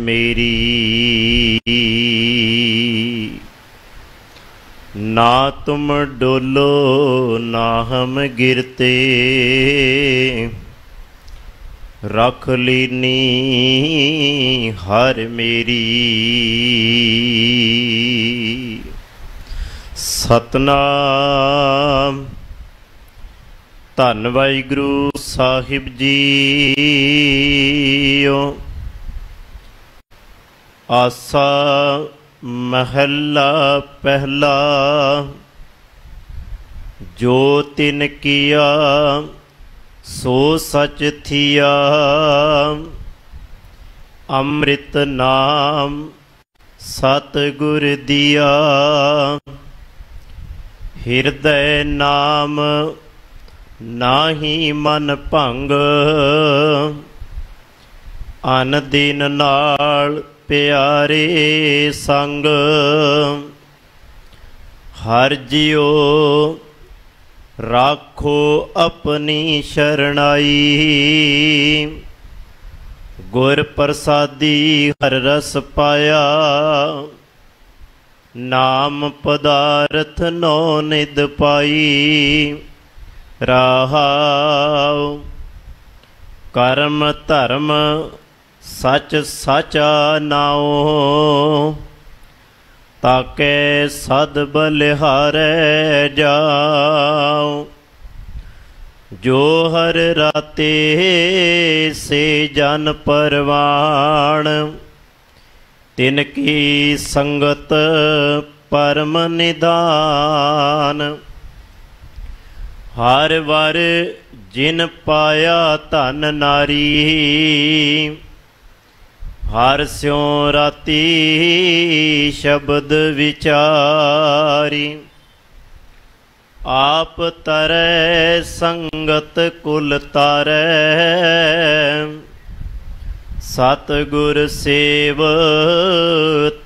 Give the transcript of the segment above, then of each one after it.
मेरी। ना तुम डोलो ना हम गिरते, रख लीनी हर मेरी। सतनाम। धन वाहिगुरु साहिब जीओ। आसा महला पहला। जो तिन किया सो सच थिया, अमृत नाम सतगुर दिया। हिरदय नाम नाहि मन भंग, अन दिन नाल प्यारे संग। हर जियो राखो अपनी शरणाई, गुर प्रसादी हर रस पाया। नाम पदारथ नौ निध पाई, राहाव। कर्म धर्म सच साचा नाओ, ताके सद बलिहारै जाओ। जो हर राते से जन परवान, तिनकी संगत परम निदान। हर वर जिन पाया धन नारी, हर स्यों राती शब्द विचारी। आप तरै संगत कुल तारै, सतगुर सेव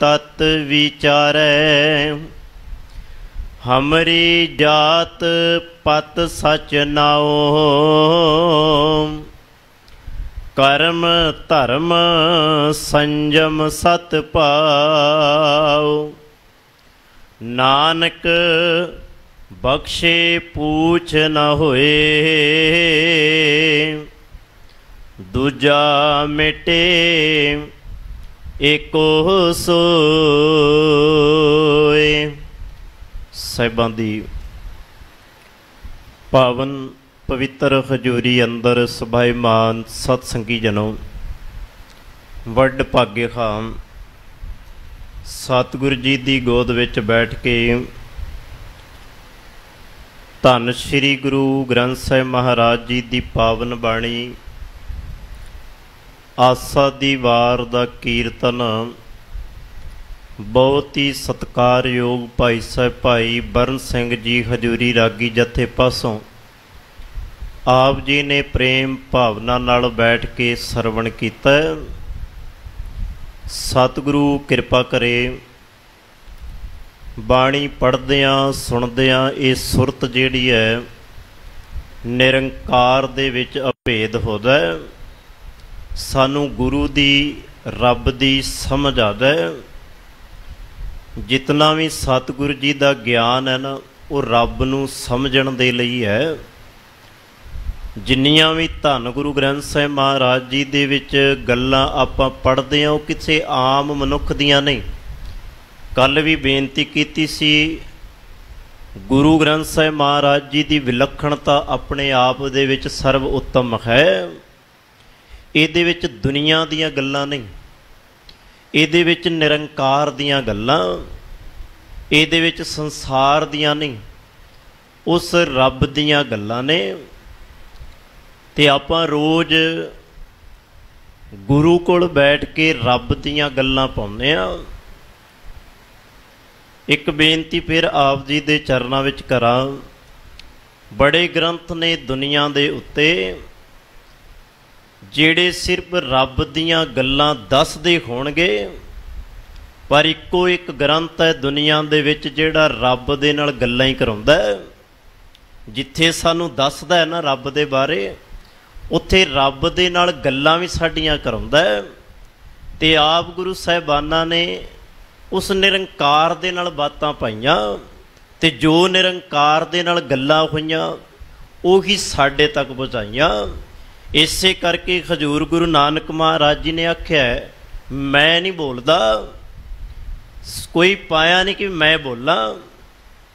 तत विचारै। हमरी जात पत सच नाओ, कर्म धर्म संयम सत पाओ। नानक बख्शे पूछ न होए, दूजा मिटे एको सोए। साहिबां दी पावन पवित्र हजूरी अंदर सुभाईमान सतसंगी जनों, वड भागे खां सतगुरु जी की गोद विच बैठ के धन श्री गुरु ग्रंथ साहिब महाराज जी की पावन बाणी आसा दी वार दा कीर्तन बहुत ही सत्कारयोग भाई साहब भाई बरन सिंह जी हजूरी रागी जथे पासों आप जी ने प्रेम भावना नाल बैठ के सरवण कीता। सतगुरु कृपा करे बाणी पढ़दियां सुनदियां ये सुरत जिहड़ी है निरंकार दे विच अभेद होदा है, सानू गुरु दी रब दी समझ आदा है। जितना भी सतगुरु जी का ज्ञान है ना वो रब नू समझण दे लई है। जिन्नियां भी धन गुरु ग्रंथ साहिब महाराज जी दे विच गल्लां आपां पढ़दे हां वो किसी आम मनुख दियां नहीं। कल भी बेनती कीती सी, गुरु ग्रंथ साहिब महाराज जी की विलक्षणता अपने आप दे विच सर्व उत्तम है। इहदे विच दुनिया दीयां गल्लां नहीं, इहदे विच निरंकार दीयां गल्लां, इहदे विच संसार दीयां नहीं, उस रब दीयां गल्लां ने। ते आपां रोज़ गुरु कोल बैठ के रब दीयां गल्लां पाउंदे आ। एक बेनती फिर आप जी दे चरनां विच करां। बड़े ग्रंथ ने दुनिया दे उत्ते ਜਿਹੜੇ सिर्फ रब ਦੀਆਂ ਗੱਲਾਂ ਦੱਸਦੇ ਹੋਣਗੇ, ਪਰ ਇੱਕੋ ਇੱਕ ਗ੍ਰੰਥ ਹੈ ਦੁਨੀਆ ਦੇ ਵਿੱਚ ਜਿਹੜਾ ਰੱਬ ਦੇ ਨਾਲ ਗੱਲਾਂ ਹੀ ਕਰਾਉਂਦਾ ਹੈ। ਜਿੱਥੇ ਸਾਨੂੰ ਦੱਸਦਾ ਹੈ ਨਾ ਰੱਬ ਦੇ ਬਾਰੇ, ਉੱਥੇ ਰੱਬ ਦੇ ਨਾਲ ਗੱਲਾਂ ਵੀ ਸਾਡੀਆਂ ਕਰਾਉਂਦਾ ਹੈ। ਤੇ ਆਪ ਗੁਰੂ ਸਾਹਿਬਾਨਾਂ ਨੇ ਉਸ ਨਿਰੰਕਾਰ ਦੇ ਨਾਲ ਬਾਤਾਂ ਪਾਈਆਂ ਤੇ ਜੋ ਨਿਰੰਕਾਰ ਦੇ ਨਾਲ ਗੱਲਾਂ ਹੋਈਆਂ ਉਹੀ ਸਾਡੇ ਤੱਕ ਪਹੁੰਚਾਈਆਂ। ਇਸੇ ਕਰਕੇ ਹਜ਼ੂਰ ਗੁਰੂ ਨਾਨਕ ਮਹਾਰਾਜ ਜੀ ਨੇ ਆਖਿਆ, ਮੈਂ ਨਹੀਂ ਬੋਲਦਾ, ਕੋਈ ਪਾਇਆ ਨਹੀਂ ਕਿ ਮੈਂ ਬੋਲਾਂ।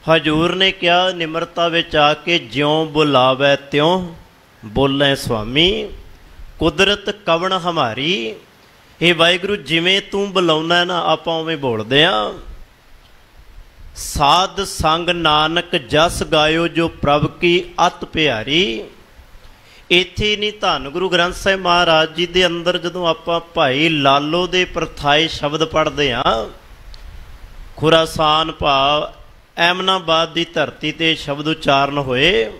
ਹਜ਼ੂਰ ਨੇ ਕਿਹਾ ਨਿਮਰਤਾ ਵਿੱਚ ਆ ਕੇ, ਜਿਉਂ ਬੁਲਾਵੈ ਤਿਉਂ ਬੋਲੇ ਸੁਆਮੀ, ਕੁਦਰਤ ਕਵਣ ਹਮਾਰੀ। ਇਹ ਵਾਹਿਗੁਰੂ ਜਿਵੇਂ ਤੂੰ ਬੁਲਾਉਣਾ ਨਾ ਆਪਾਂ ਉਵੇਂ ਬੋਲਦੇ ਹਾਂ। ਸਾਧ ਸੰਗ ਨਾਨਕ ਜਸ ਗਾਇਓ ਜੋ ਪ੍ਰਭ ਕੀ ਅਤ ਪਿਆਰੀ। ਇੱਥੇ ਨਹੀਂ, ਧੰਨ ਗੁਰੂ ਗ੍ਰੰਥ ਸਾਹਿਬ ਮਹਾਰਾਜ ਜੀ ਦੇ ਅੰਦਰ ਜਦੋਂ ਆਪਾਂ ਭਾਈ ਲਾਲੋ ਦੇ ਪ੍ਰਥਾਏ ਸ਼ਬਦ ਪੜ੍ਹਦੇ ਹਾਂ, ਖੁਰਾਸਾਨ ਭਾਵ ਐਮਨਾਬਾਦ ਦੀ ਧਰਤੀ ਤੇ ਸ਼ਬਦ ਉਚਾਰਨ ਹੋਏ,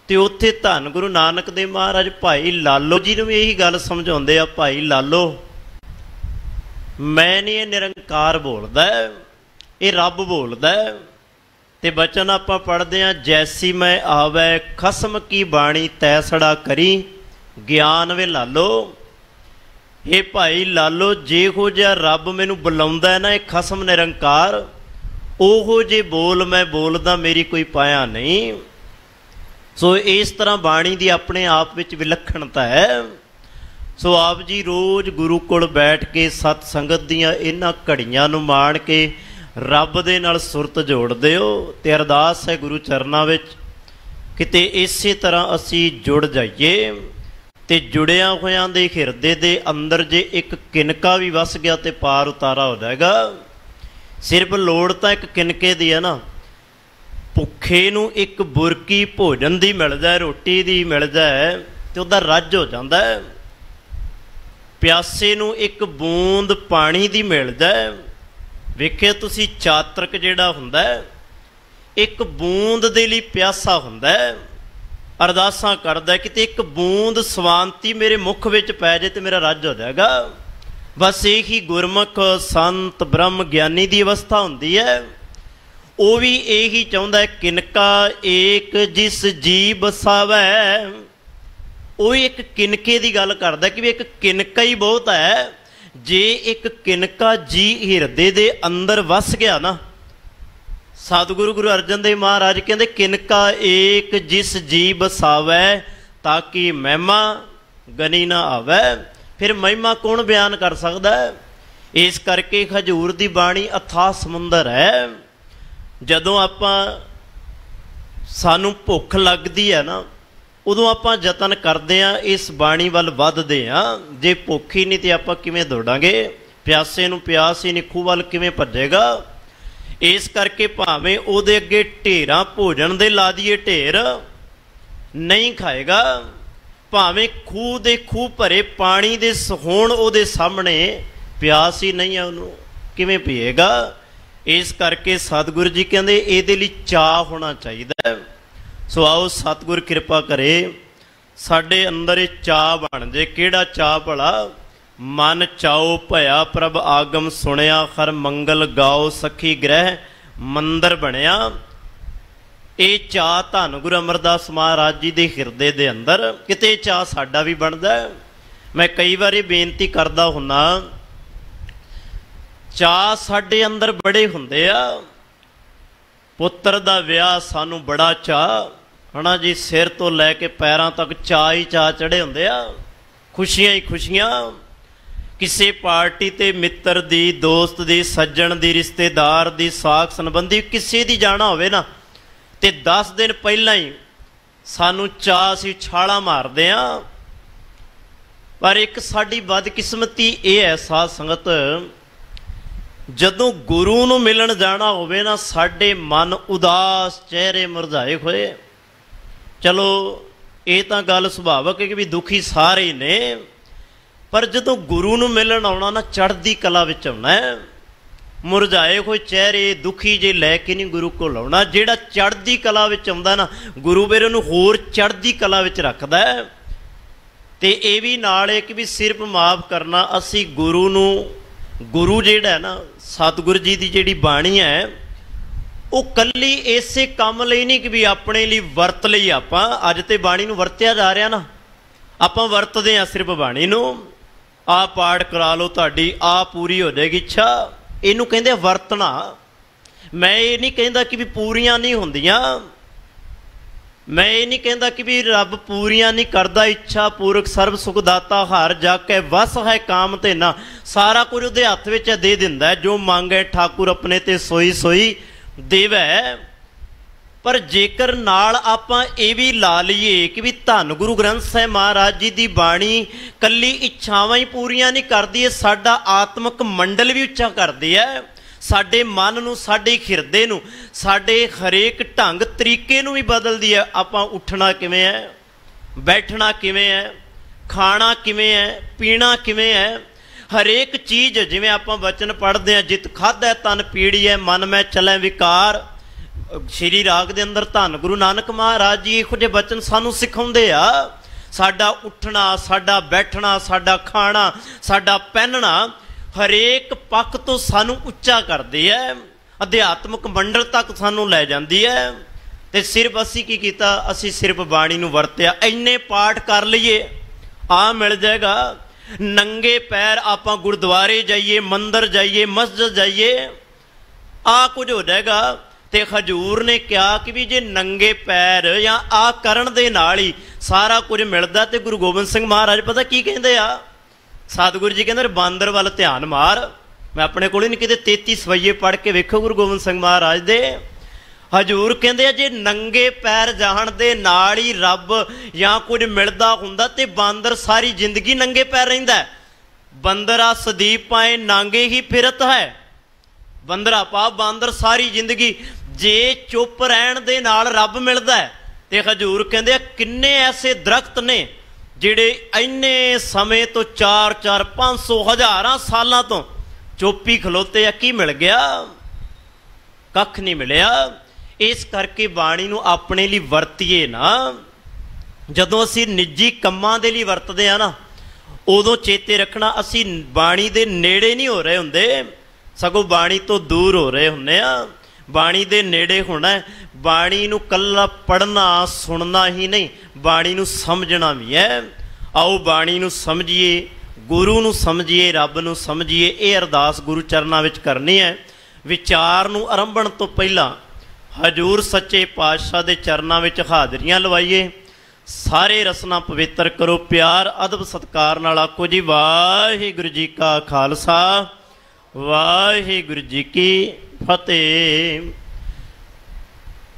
ਤੇ ਉੱਥੇ ਧੰਨ ਗੁਰੂ ਨਾਨਕ ਦੇਵ ਮਹਾਰਾਜ ਭਾਈ ਲਾਲੋ ਜੀ ਨੂੰ ਵੀ ਇਹੀ ਗੱਲ ਸਮਝਾਉਂਦੇ ਆ, ਭਾਈ ਲਾਲੋ ਮੈਂ ਨਹੀਂ, ਇਹ ਨਿਰੰਕਾਰ ਬੋਲਦਾ, ਇਹ ਰੱਬ ਬੋਲਦਾ। ਤੇ ਬਚਨ ਆਪਾਂ ਪੜ੍ਹਦੇ ਹਾਂ, ਜੈਸੀ ਮੈਂ ਆਵੈ ਖਸਮ ਕੀ ਬਾਣੀ ਤੈਸੜਾ ਕਰੀ ਗਿਆਨ ਵੇ ਲਾਲੋ। ਇਹ ਭਾਈ ਲਾਲੋ ਜਿਹੋ ਜਿਹਾ ਰੱਬ ਮੈਨੂੰ ਬੁਲਾਉਂਦਾ ਨਾ, ਇਹ ਖਸਮ ਨਿਰੰਕਾਰ, ਉਹੋ ਜੇ ਬੋਲ ਮੈਂ ਬੋਲਦਾ, ਮੇਰੀ ਕੋਈ ਪਾਇਆ ਨਹੀਂ। ਸੋ ਇਸ ਤਰ੍ਹਾਂ ਬਾਣੀ ਦੀ ਆਪਣੇ ਆਪ ਵਿੱਚ ਵਿਲੱਖਣਤਾ ਹੈ। ਸੋ ਆਪ ਜੀ ਰੋਜ਼ ਗੁਰੂ ਕੋਲ ਬੈਠ ਕੇ ਸਤ ਸੰਗਤ ਦੀਆਂ ਇਹਨਾਂ ਘੜੀਆਂ ਨੂੰ ਮਾਣ ਕੇ ਰੱਬ ਦੇ ਨਾਲ ਸੁਰਤ ਜੋੜਦੇ ਹੋ। ਤੇ ਅਰਦਾਸ ਹੈ ਗੁਰੂ ਚਰਨਾਂ ਵਿੱਚ ਕਿਤੇ ਇਸੇ ਤਰ੍ਹਾਂ ਅਸੀਂ ਜੁੜ ਜਾਈਏ। ਤੇ ਜੁੜਿਆਂ ਹੋਇਆਂ ਦੇ ਹਿਰਦੇ ਦੇ ਅੰਦਰ ਜੇ ਇੱਕ ਕਿਨਕਾ ਵੀ ਵਸ ਗਿਆ ਤੇ ਪਾਰ ਉਤਾਰਾ ਹੋ ਜਾਏਗਾ। ਸਿਰਫ ਲੋੜ ਤਾਂ ਇੱਕ ਕਿਨਕੇ ਦੀ ਹੈ ਨਾ। ਭੁੱਖੇ ਨੂੰ ਇੱਕ ਬੁਰਕੀ ਭੋਜਨ ਦੀ ਮਿਲ ਜਾਏ, ਰੋਟੀ ਦੀ ਮਿਲ ਜਾਏ, ਤੇ ਉਹਦਾ ਰੱਜ ਹੋ ਜਾਂਦਾ ਹੈ। ਪਿਆਸੇ ਨੂੰ ਇੱਕ ਬੂੰਦ ਪਾਣੀ ਦੀ ਮਿਲ ਜਾਏ, ਵੇਖਿਆ ਤੁਸੀਂ ਚਾਤਰਕ ਜਿਹੜਾ ਹੁੰਦਾ ਇੱਕ ਬੂੰਦ ਦੇ ਲਈ ਪਿਆਸਾ ਹੁੰਦਾ, ਅਰਦਾਸਾਂ ਕਰਦਾ ਕਿ ਤੇ ਇੱਕ ਬੂੰਦ ਸਵਾਂਤੀ ਮੇਰੇ ਮੁਖ ਵਿੱਚ ਪੈ ਜਾਏ ਤੇ ਮੇਰਾ ਰੱਜ ਹੋ ਜਾਏਗਾ। ਬਸ ਇਹੀ ਗੁਰਮੁਖ ਸੰਤ ਬ੍ਰਹਮ ਗਿਆਨੀ ਦੀ ਅਵਸਥਾ ਹੁੰਦੀ ਹੈ। ਉਹ ਵੀ ਇਹੀ ਚਾਹੁੰਦਾ ਹੈ, ਕਿਨਕਾ ਏਕ ਜਿਸ ਜੀ ਬਸਾਵੈ। ਉਹ ਇੱਕ ਕਿਨਕੇ ਦੀ ਗੱਲ ਕਰਦਾ ਕਿ ਵੀ ਇੱਕ ਕਿਨਕਾ ਹੀ ਬਹੁਤ ਹੈ। ਜੇ ਇੱਕ ਕਿਨਕਾ ਜੀ ਹਿਰਦੇ ਦੇ ਅੰਦਰ ਵਸ ਗਿਆ ਨਾ, ਸਤਿਗੁਰੂ ਗੁਰੂ ਅਰਜਨ ਦੇਵ ਮਹਾਰਾਜ ਕਹਿੰਦੇ, ਕਿਨਕਾ ਏਕ ਜਿਸ ਜੀ ਬਸਾਵੈ ਤਾਂ ਕਿ ਮਹਿਮਾ ਗਨੀ ਨਾ ਆਵੈ। ਫਿਰ ਮਹਿਮਾ ਕੌਣ ਬਿਆਨ ਕਰ ਸਕਦਾ ਹੈ? ਇਸ ਕਰਕੇ ਹਜ਼ੂਰ ਦੀ ਬਾਣੀ ਅਥਾਹ ਸਮੁੰਦਰ ਹੈ। ਜਦੋਂ ਆਪਾਂ ਸਾਨੂੰ ਭੁੱਖ ਲੱਗਦੀ ਹੈ ਨਾ, ਉਦੋਂ ਆਪਾਂ ਯਤਨ ਕਰਦੇ ਹਾਂ, ਇਸ ਬਾਣੀ ਵੱਲ ਵੱਧਦੇ ਹਾਂ। ਜੇ ਭੁੱਖ ਹੀ ਨਹੀਂ ਤੇ ਆਪਾਂ ਕਿਵੇਂ ਦੌੜਾਂਗੇ? ਪਿਆਸੇ ਨੂੰ ਪਿਆਸ ਹੀ ਨਹੀਂ, ਖੂਹ ਵੱਲ ਕਿਵੇਂ ਭੱਜੇਗਾ? ਇਸ ਕਰਕੇ ਭਾਵੇਂ ਉਹਦੇ ਅੱਗੇ ਢੇਰਾਂ ਭੋਜਨ ਦੇ ਲਾ ਦੀਏ, ਢੇਰ ਨਹੀਂ ਖਾਏਗਾ। ਭਾਵੇਂ ਖੂਹ ਦੇ ਖੂਹ ਭਰੇ ਪਾਣੀ ਦੇ ਹੋਣ ਉਹਦੇ ਸਾਹਮਣੇ, ਪਿਆਸ ਹੀ ਨਹੀਂ ਹੈ, ਉਹਨੂੰ ਕਿਵੇਂ ਪੀਏਗਾ? ਇਸ ਕਰਕੇ ਸਤਿਗੁਰੂ ਜੀ ਕਹਿੰਦੇ ਇਹਦੇ ਲਈ ਚਾਅ ਹੋਣਾ ਚਾਹੀਦਾ। ਸੋ ਆਓ ਸਤਿਗੁਰ ਕਿਰਪਾ ਕਰੇ ਸਾਡੇ ਅੰਦਰ ਇਹ ਚਾਅ ਬਣ ਜੇ। ਕਿਹੜਾ ਚਾਅ ਭਲਾ? ਮਨ ਚਾਓ ਭਇਆ ਪ੍ਰਭ ਆਗਮ ਸੁਣਿਆ, ਹਰ ਮੰਗਲ ਗਾਓ ਸਖੀ ਗ੍ਰਹਿ ਮੰਦਰ ਬਣਿਆ। ਇਹ ਚਾਅ ਧੰਨ ਗੁਰੂ ਅਮਰਦਾਸ ਮਹਾਰਾਜ ਜੀ ਦੇ ਹਿਰਦੇ ਦੇ ਅੰਦਰ ਕਿਤੇ ਚਾਅ ਸਾਡਾ ਵੀ ਬਣਦਾ। ਮੈਂ ਕਈ ਵਾਰੀ ਬੇਨਤੀ ਕਰਦਾ ਹੁੰਦਾ, ਚਾਅ ਸਾਡੇ ਅੰਦਰ ਬੜੇ ਹੁੰਦੇ ਆ। ਪੁੱਤਰ ਦਾ ਵਿਆਹ ਸਾਨੂੰ ਬੜਾ ਚਾਅ ਹਨਾ ਜੀ, ਸਿਰ ਤੋਂ ਲੈ ਕੇ ਪੈਰਾਂ ਤੱਕ ਚਾਅ ਹੀ ਚਾਅ ਚੜ੍ਹੇ ਹੁੰਦੇ ਆ, ਖੁਸ਼ੀਆਂ ਹੀ ਖੁਸ਼ੀਆਂ। ਕਿਸੇ ਪਾਰਟੀ ਤੇ ਮਿੱਤਰ ਦੀ, ਦੋਸਤ ਦੀ, ਸੱਜਣ ਦੀ, ਰਿਸ਼ਤੇਦਾਰ ਦੀ, ਸਾਕ ਸੰਬੰਧੀ ਕਿਸੇ ਦੀ ਜਾਣਾ ਹੋਵੇ ਨਾ, ਤੇ 10 ਦਿਨ ਪਹਿਲਾਂ ਹੀ ਸਾਨੂੰ ਚਾਅ, ਅਸੀਂ ਛਾਲਾਂ ਮਾਰਦੇ ਹਾਂ। ਪਰ ਇੱਕ ਸਾਡੀ ਬਦਕਿਸਮਤੀ ਇਹ ਹੈ ਸਾਧ ਸੰਗਤ, ਜਦੋਂ ਗੁਰੂ ਨੂੰ ਮਿਲਣ ਜਾਣਾ ਹੋਵੇ ਨਾ, ਸਾਡੇ ਮਨ ਉਦਾਸ, ਚਿਹਰੇ ਮੁਰਝਾਏ ਹੋਏ। ਚਲੋ ਇਹ ਤਾਂ ਗੱਲ ਸੁਭਾਵਕ ਹੈ ਕਿ ਵੀ ਦੁਖੀ ਸਾਰੇ ਹੀ ਨੇ, ਪਰ ਜਦੋਂ ਗੁਰੂ ਨੂੰ ਮਿਲਣ ਆਉਣਾ ਨਾ, ਚੜ੍ਹਦੀ ਕਲਾ ਵਿੱਚ ਆਉਣਾ ਹੈ। ਮੁਰਝਾਏ ਹੋਏ ਚਿਹਰੇ, ਦੁਖੀ ਜੇ ਲੈ ਕੇ ਨਹੀਂ ਗੁਰੂ ਕੋਲ ਆਉਣਾ। ਜਿਹੜਾ ਚੜ੍ਹਦੀ ਕਲਾ ਵਿੱਚ ਆਉਂਦਾ ਨਾ, ਗੁਰੂ ਮੇਰੇ ਨੂੰ ਹੋਰ ਚੜ੍ਹਦੀ ਕਲਾ ਵਿੱਚ ਰੱਖਦਾ ਹੈ। ਤੇ ਇਹ ਵੀ ਨਾਲ ਹੈ ਕਿ ਵੀ ਸਿਰਫ ਮਾਫ ਕਰਨਾ, ਅਸੀਂ ਗੁਰੂ ਨੂੰ, ਗੁਰੂ ਜਿਹੜਾ ਹੈ ਨਾ, ਸਤਿਗੁਰੂ ਜੀ ਦੀ ਜਿਹੜੀ ਬਾਣੀ ਹੈ, ਉਹ ਕੱਲੀ ਇਸੇ ਕੰਮ ਲਈ ਨਹੀਂ ਕਿ ਵੀ ਆਪਣੇ ਲਈ ਵਰਤ ਲਈ। ਆਪਾਂ ਅੱਜ ਤੇ ਬਾਣੀ ਨੂੰ ਵਰਤਿਆ ਜਾ ਰਿਹਾ ਨਾ, ਆਪਾਂ ਵਰਤਦੇ ਹਾਂ ਸਿਰਫ ਬਾਣੀ ਨੂੰ। आ पाठ करा लो, तुहाडी आ पूरी हो जाएगी। अच्छा, इनू कहंदे वरतना। मैं ये नहीं कहता कि भी पूरियां नहीं होंदियां, मैं ये नहीं कहता कि भी रब पूरियां नहीं करता। इच्छा पूरक सर्व सुखदाता हर जाके वस है काम ते ना, सारा कुछ उहदे हत्थ विच दे दिंदा है। जो मंगे ठाकुर अपने ते सोई सोई देवै। पर जेकर नाल आपां ये भी ला लईए कि भी धन गुरु ग्रंथ साहिब महाराज जी की बाणी कल्ली इच्छावां ही पूरियां नहीं करदी, ये साडा आत्मक मंडल भी उच्चा करदी है। साडे मन नूं, साडे हिरदे नूं, साडे हरेक ढंग तरीके नूं भी बदलदी है। आपां उठना किवें है, बैठना किवें है, खाना किवें है, पीना किवें है, हरेक चीज़ जिवें आपां वचन पढ़दे हैं, जित खाधै तन पीड़ी है, मन में चलै विकार। श्री राग दे अंदर धन गुरु नानक महाराज जी इहो जिहे वचन सानूं सिखाउंदे आ। साडा उठना, साडा बैठना, साडा खाना, साडा पहनना हरेक पक्ष तो सानूं उच्चा करदी है, अध्यात्मक मंडल तक सानूं लै जांदी है। ते सिर्फ असीं की कीता, असीं सिर्फ बाणी नूं वरतिया। इन्ने पाठ कर लईए आ मिल जाएगा। नंगे पैर आपां गुरुद्वारे जाइए, मंदिर जाइए, मस्जिद जाइए, आ कुछ हो जाएगा। ते हजूर ने कहा कि भी जे नंगे पैर या आ करन दे नाल ही सारा कुछ मिलदा। ते गुरु गोबिंद सिंह महाराज पता की कहंदे आ, सतगुरु जी कहंदे बांदर वाल ध्यान मार। मैं अपने कोल नहीं किते 33 सवैये पढ़ के वेखो गुरु गोबिंद सिंह महाराज दे। हजूर कहंदे जे नंगे पैर जाण दे नाल ही रब या कुछ मिलदा हुंदा ते बांदर सारी जिंदगी नंगे पैर रहिंदा। बंदरा सदीप पाए नांगे ही फिरत है। बंदरा पा बांदर सारी जिंदगी। जे चुप रहन दे नाल रब मिलदा है। ते हजूर कहंदे किन्ने ऐसे दरख्त ने जिहड़े इन्ने समय तो 4-4 500 हज़ारां सालां तो चुप्पी खलोते आ, की मिल गया? कख नहीं मिलिया। इस करके बाणी नूं अपने लिए वरतीए ना। जदों असीं निजी कम्मां दे लिए वरतदे आ ना, उदों चेते रखना असीं बाणी दे नेड़े नहीं हो रहे हुंदे, सगों बाणी तो दूर हो रहे हुंदे आ। बाणी दे नेड़े होना है। बाणी नूं कल्ला पढ़ना सुनना ही नहीं, बाणी नूं समझना भी है। आओ बाणी नूं समझिए, गुरु नूं समझिए, रब नूं समझिए। ये अरदास गुरु चरनां विच करनी है। विचार नूं आरंभण तो पहला हजूर सच्चे पातशाह दे चरनां विच हाज़रियां लवाइए। सारे रसना पवित्र करो। प्यार अदब सत्कार नाल आखो जी वाहिगुरू जी का खालसा, वाहिगुरू जी की फतेह।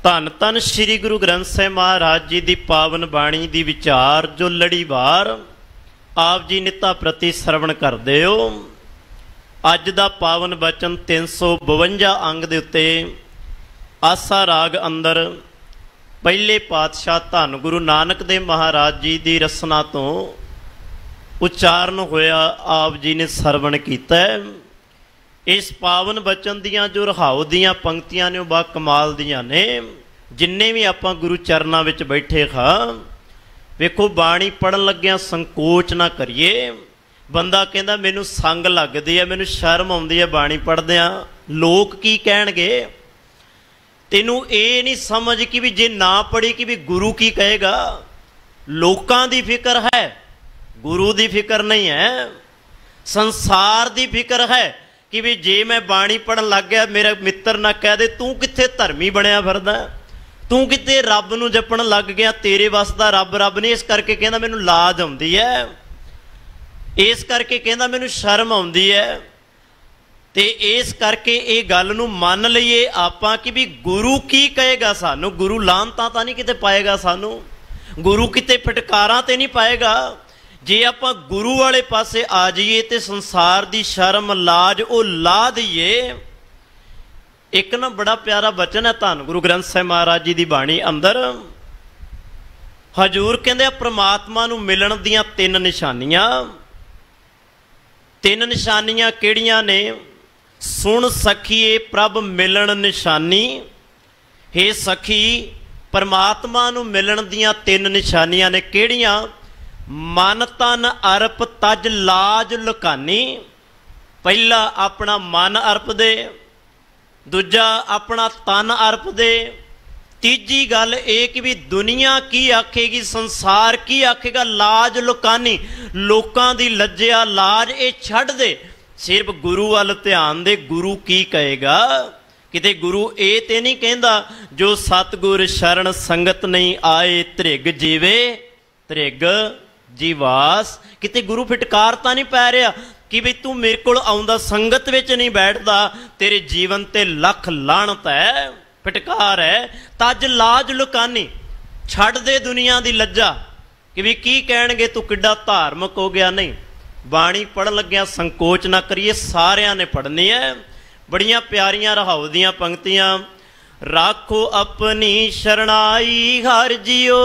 धन धन श्री गुरु ग्रंथ साहिब महाराज जी की पावन बाणी की विचार जो लड़ीवार आप जी निता प्रति सरवण करते हो। अज का पावन बचन 352 अंग के उत्ते आसा राग अंदर पहले पातशाह धन गुरु नानक देव महाराज जी की रसना तो उच्चारण होया, आप जी ने सरवण किया। इस पावन बचन दियाँ जो रहाओ दियाँ पंक्तियां ने बा कमाल दियाँ ने। जिन्ने भी आपां गुरु चरनां विच बैठे खां, वेखो बाणी पढ़न लग्गियां संकोच ना करिए। बंदा कहंदा मैनूं संग लगदी है, मैनूं शर्म आउंदी है बाणी पढ़दियां, लोक की कहणगे। तैनूं ये नहीं समझ कि भी जे ना पढ़ी कि भी गुरु की कहेगा। लोकां दी फिक्र है, गुरु दी फिक्र नहीं है। संसार दी फिक्र है कि भी जे मैं बाणी पढ़न लग गया, मेरा मित्र ना कह दे तू कित्थे धर्मी बनया फिरदा, तू कित्थे रब नूं जपण लग गया, तेरे वस दा रब रब नहीं। इस करके कहंदा मैनूं लाज आउंदी है, इस करके कहंदा मैनूं शर्म आउंदी है। ते इस करके ये गल नूं मन लईए आपां कि भी गुरु की कहेगा सानूं। गुरु लानतां तां नहीं किते पाएगा सानूं, गुरु किते फटकारां ते नहीं पाएगा। जे आपां गुरु वाले पासे आ जाइए तो संसार की शर्म लाज वो ला दईए। एक ना बड़ा प्यारा बचन है धन गुरु ग्रंथ साहिब महाराज जी की बाणी अंदर। हजूर कहंदे परमात्मा नूं मिलण दीयां 3 निशानियां। 3 निशानियां किहड़ियां ने? सुन सखीए प्रभ मिलन निशानी। हे सखी, परमात्मा नूं मिलण दीयां 3 निशानियां ने किहड़ियां? मन तन अर्प तज लाज लुकानी। पहला अपना मन अर्प दे, दूजा अपना तन अर्प दे, तीजी गल ये कि भी दुनिया की आखेगी, संसार की आखेगा, लाज लुकानी, लोकां दी लज्जिया लाज ये छड्ड दे, सिर्फ गुरु वाल ध्यान दे। गुरु की कहेगा? किते गुरु ये ते नहीं कहंदा जो सतगुर शरण संगत नहीं आए त्रिग जीवे त्रिग जीवास। किते गुरु फिटकार तां नहीं पै रहा कि भी तू मेरे कोल आउंदा संगत विच नहीं बैठदा, तेरे जीवन ते लख लाणत है, फिटकार है। तज लाज लुकानी, छड्ड दे दुनिया दी लज्जा कि भी की कहणगे तू किड्डा धार्मिक हो गया। नहीं, बाणी पढ़न लग्या संकोच ना करिए, सारियां ने पढ़नी है। बड़ियां प्यारियां रहाउ दियां पंक्तियां। राखो अपनी शरणाई हर जियो,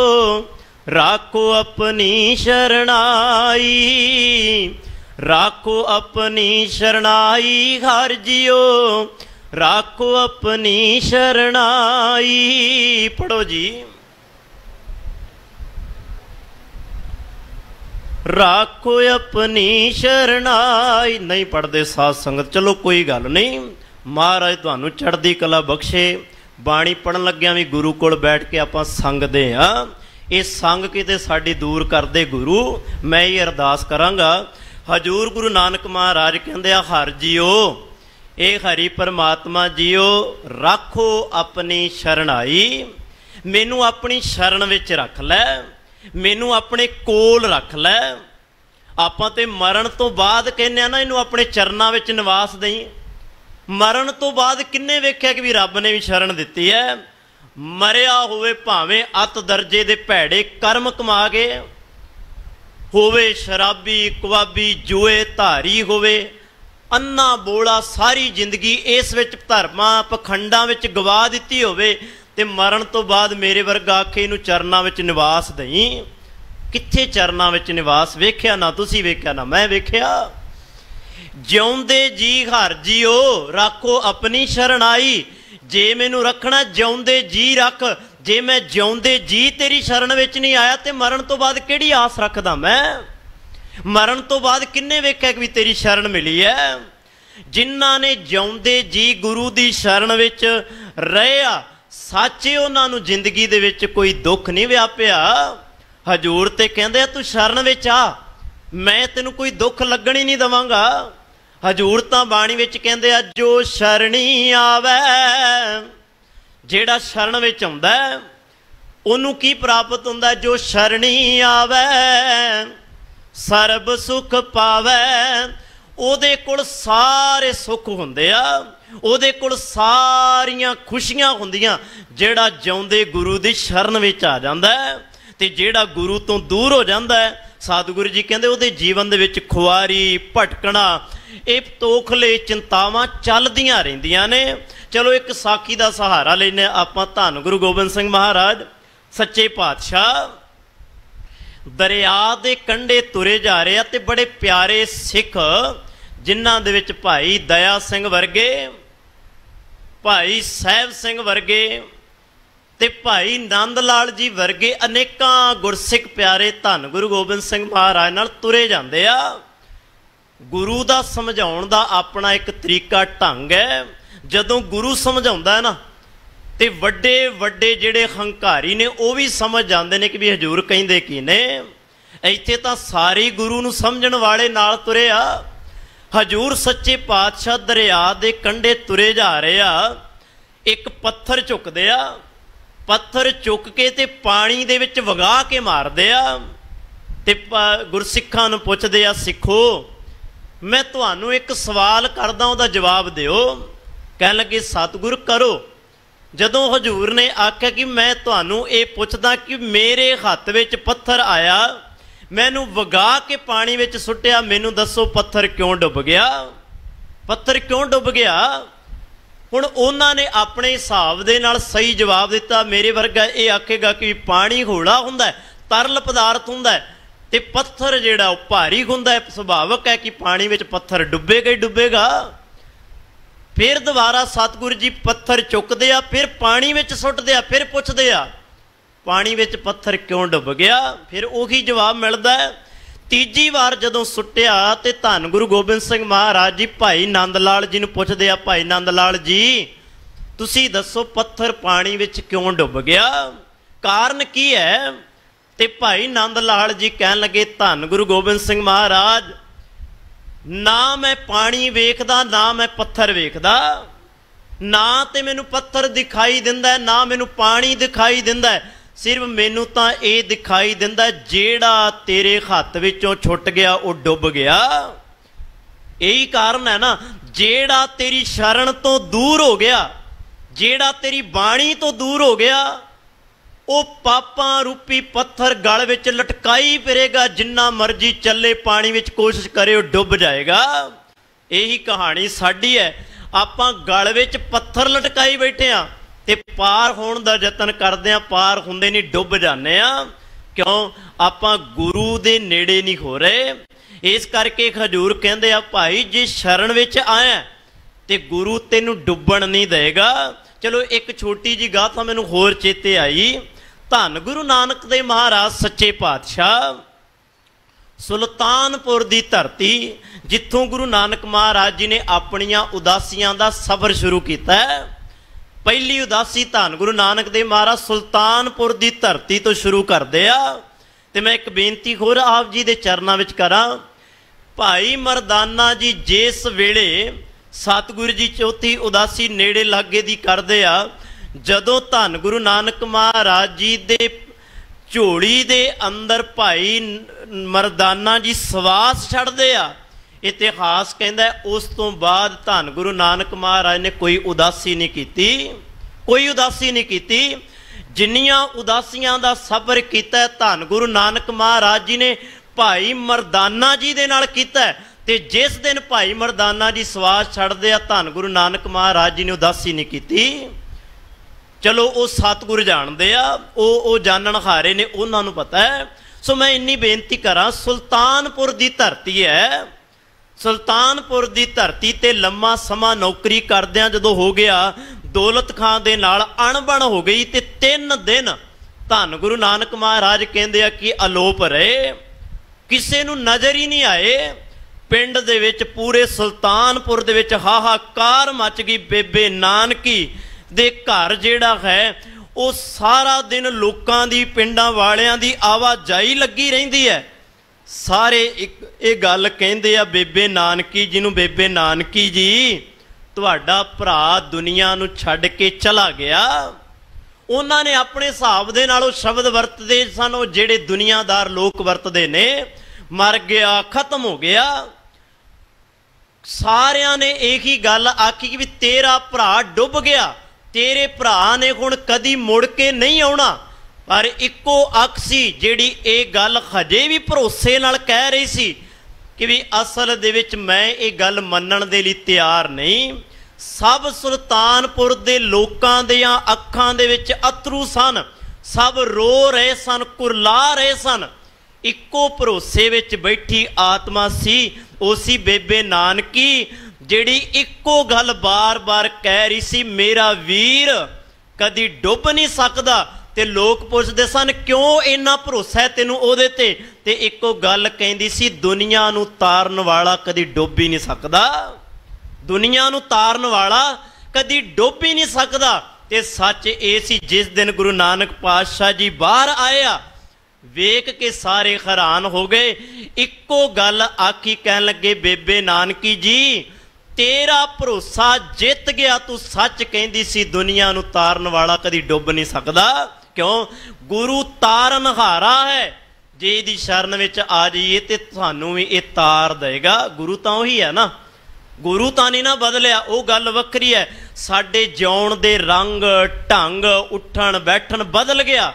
राखो अपनी शरणाई, राखो अपनी शरणाई हर जियो, राखो अपनी शरणाई। पढ़ो जी। राखो अपनी शरणाई। नहीं पढ़ते साध संगत, चलो कोई गल नहीं, महाराज तुहानू चढ़दी कला बख्शे। बाणी पढ़न लग्या भी गुरु कोल बैठ के आपां संगदे आ, ये संग किते साडी दूर करदे गुरु। मैं ये अरदास करांगा। हजूर गुरु नानक महाराज कहंदे आ हर जियो, ए हरि परमात्मा जियो, राखो अपनी शरणाई। मैनू अपनी शरण विच रख लै, मैनू अपने कोल रख लै। आपां ते मरण तो बाद कहने ना इनू अपने चरनां विच निवास दई। मरण तो बाद किन्ने वेख्या कि भी रब ने भी शरण दिती है। मरिया होवे भावें अत दर्जे दे भैड़े कर्म कमा के होवे, शराबी कवाबी जुए धारी होवे, अन्ना बोला सारी जिंदगी इस विच धर्मां पखंडां विच गवा दिती होवे, ते मरण तो बाद मेरे वर्गा आखे इनू चरनां विच निवास दई। कित्थे चरनां विच निवास वेख्या? ना तुसी वेख्या ना मैं वेख्या। जिउंदे जी हर जियो, राखो अपनी शरणाई। जे मैनू रखना जिउंदे जी रख, जे मैं जिउंदे जी तेरी शरण विच नहीं आया ते मरण तो बाद किहड़ी आस रखदा मैं? मरण तो बाद किन्ने वेख्या कि तेरी शरण मिली है? जिन्हां ने जिउंदे जी गुरु दी शरण विच रहिया, साचे उन्हां नूं जिंदगी दे विच कोई दुख नहीं व्यापिया। हजूर ते कहंदे तू शरण विच आ, मैं तैनूं कोई दुख लगण ही नहीं देवांगा। हजूर तां बाणी विच कहंदे आ जो शरणी आवे, जेड़ा शरण विच आउंदा ओनूं की प्राप्त हुंदा? जो शरणी आवे सर्ब सुख पावे। ओदे कोल सारे सुख हुंदे आ, ओदे कोल सारियां खुशियां हुंदियां। जेड़ा जिउंदे गुरु दी शरण विच आ जांदा है ते जेड़ा गुरु तो दूर हो जांदा है, सतगुरु जी कहंदे ओदे जीवन दे विच खुआरी भटकना, ये तोखले चिंतावां चलदियां रहिंदियां ने। चलो एक साखी दा सहारा लैने आपां। धन गुरु गोबिंद सिंह महाराज सच्चे पातशाह दरिया दे कंढे तुरे जा रहे आ, ते बड़े प्यारे सिख जिन्हां दे विच भाई दया सिंह वर्गे, भाई साहब सिंह वर्गे ते भाई नंद लाल जी वर्गे अनेकां गुरसिख प्यारे धन गुरु गोबिंद सिंह महाराज नाल तुरे जांदे आ। गुरु दा समझाउण दा अपना एक तरीका ढंग है। जदों गुरु समझाउंदा है ना ते वड्डे वड्डे जिहड़े हंकारी ने वो भी समझ जाते हैं कि भी हजूर कहिंदे की ने। इत्थे तां सारे गुरु नूं समझण वाले नाल तुरे आ। हजूर सच्चे पातशाह दरिया दे कंढे तुरे जा रहे आ। एक पत्थर चुकदे आ, पत्थर चुक के ते पानी दे विच वगा के मारदे आ ते गुरसिखां नूं पुछदे आ, सिखो मैं तुहानूं एक सवाल करदा, उहदा जवाब दिओ। कहण लगे सतगुर करो। जदों हजूर ने आख्या कि मैं तुहानूं ये पुछदा कि मेरे हत्थ विच पत्थर आया, मैनूं वगा के पानी विच सुट्टिया, मैनूं दसो पत्थर क्यों डुब गया? पत्थर क्यों डुब गया? हुण उन्हां ने अपने हिसाब दे नाल सही जवाब दिता। मेरे वर्गा ये आखेगा कि पानी हौला हुंदा है, तरल पदार्थ हुंदा है, ते पत्थर जिहड़ा वो भारी हुंदा है। सुभावक है कि पानी विच पत्थर डुबेगा ही डुबेगा। फिर दोबारा सतगुरु जी पत्थर चुकदे आ, फिर पानी विच सुट्टदे आ, फिर पुछदे आ पानी विच पत्थर क्यों डुब गया? फिर उही जवाब मिलदा है। तीजी बार जदों सुट्टिया ते धन गुरु गोबिंद सिंह महाराज जी भाई नंद लाल जी नूं पुछदे आ, भाई नंद लाल जी ਤੁਸੀਂ ਦੱਸੋ पत्थर पानी विच क्यों डुब गया, कारण की है। ते भाई नंद लाल जी कहन लगे धन गुरु गोबिंद सिंह महाराज, ना मैं पानी वेखदा ना मैं पत्थर वेखदा, ना ते मैनू पत्थर दिखाई दिंदा ना मैनू पानी दिखाई दिंदा, सिर्फ मैनू तां ये दिखाई दिंदा जेड़ा तेरे हत्थ विचों छुट गया वो डुब गया। यही कारण है ना, जेड़ा तेरी शरण तो दूर हो गया, जेड़ा तेरी बाणी तो दूर हो गया, वो पापां रूपी पत्थर गल विच लटकाई फिरेगा, जिन्ना मर्जी चले पानी विच कोशिश करे वो डुब जाएगा। यही कहानी साडी है, आपां गल विच पत्थर लटकाई बैठे हाँ ते पार होण दा यतन करदे हाँ, पार हुंदे नहीं डुब जाने आ। क्यों? आपां गुरु दे नेड़े नहीं हो रहे। इस करके हजूर कहंदे आ भाई जे शरण विच आया ते गुरु तेनू डुबण नहीं देगा। चलो एक छोटी जी गाथा मैनू होर चेते आई। धन गुरु नानक देव महाराज सच्चे पातशाह सुल्तानपुर दी धरती, जिथों गुरु नानक महाराज जी ने अपनियां उदासियां दा सफर शुरू किया है। पहली उदासी धन गुरु नानक देव महाराज सुल्तानपुर दी धरती तो शुरू करदे आ। ते मैं एक बेनती होर आप जी दे चरनां विच करां। भाई मरदाना जी जिस वेले सतगुरु जी चौथी उदासी नेड़े लागे दी करदे आ, जदों धन गुरु नानक महाराज जी दे झोली दे अंदर भाई मरदाना जी सवास छड़दे आ, इतिहास कहंदा उस तो बाद धन गुरु नानक महाराज ने कोई उदासी नहीं कीती, कोई उदासी नहीं कीती। जिन्नियां उदासियां दा सफर कीता धन गुरु नानक महाराज जी ने भाई मरदाना जी दे नाल कीता। ते जिस दिन भाई मरदाना जी सवास छड़दे आ, धन गुरु नानक महाराज जी ने उदासी नहीं कीती। चलो वो सतगुर जानते आ, वो जानन हारे ने, उन्होंने पता है। सो मैं इन्नी बेनती करा, सुल्तानपुर दी धरती है, सुल्तानपुर दी धरती ते लम्मा समा नौकरी करदियां जदों हो गया दौलत खां दे नाल अणबण हो गई, ते 3 दिन धन गुरु नानक महाराज कहंदे आ कि अलोप रहे, किसे नूं नज़र ही नहीं आए। पिंड दे विच पूरे सुल्तानपुर दे विच हाहाकार मच गई। बेबे नानकी दे घर जिहड़ा है वो सारा दिन लोकां दी पिंडां वालियां दी आवाजाई लगी रहिंदी है। सारे एक गल कहंदे आ बेबे नानकी जी नूं, बेबे नानकी जी तुहाडा भरा दुनिया नूं छड्ड के चला गया। उन्हां ने अपने हिसाब दे नाल शब्द वरतदे सन, वो जिहड़े दुनियादार लोक वरतदे ने, मर गया, खत्म हो गया। सारियां ने एक ही गल आखी कि भी तेरा भरा डुब गया, तेरे भरा ने हुण कदी मुड़ के नहीं आउणा। पर इक्को अख सी जिहड़ी ये गल हजे भी भरोसे नाल कह रही सी कि भी असल दे विच मैं ये गल मन्नण दे लई तैयार नहीं। सब सुल्तानपुर दे लोकां दियां अखां दे विच अथरू सन, सब रो रहे सन, कुरला रहे सन। इक्को भरोसे विच बैठी आत्मा सी, उसी बेबे नानकी जिहड़ी इक्को गल बार बार कह रही सी, मेरा वीर कदी डुब नहीं सकदा। ते लोग पुछदे सन क्यों इन्ना भरोसा है तेनू ओहदे ते इक्को गल कहंदी सी, दुनिया नूं तारन वाला कदी डुब ही नहीं सकदा, दुनिया नूं तारन वाला कदी डुब ही नहीं सकदा। ते सच ये सी, जिस दिन गुरु नानक पातशाह जी बाहर आया वेख के सारे हैरान हो गए। इक्को गल आखी, कहन लगे बेबे नानकी जी तेरा भरोसा जित गया, तू सच कहंदी सी दुनिया नूं तारन वाला कदी डुब नहीं सकदा। क्यों? गुरु तारन हारा है। जे इहदी शरण विच आ जाइए ते सानू भी ये तार देगा। गुरु तां उही है ना, गुरु तां नहीं ना बदलिया, वो गल वक्री है। साडे जिउण दे रंग ढंग उठण बैठण बदल गया,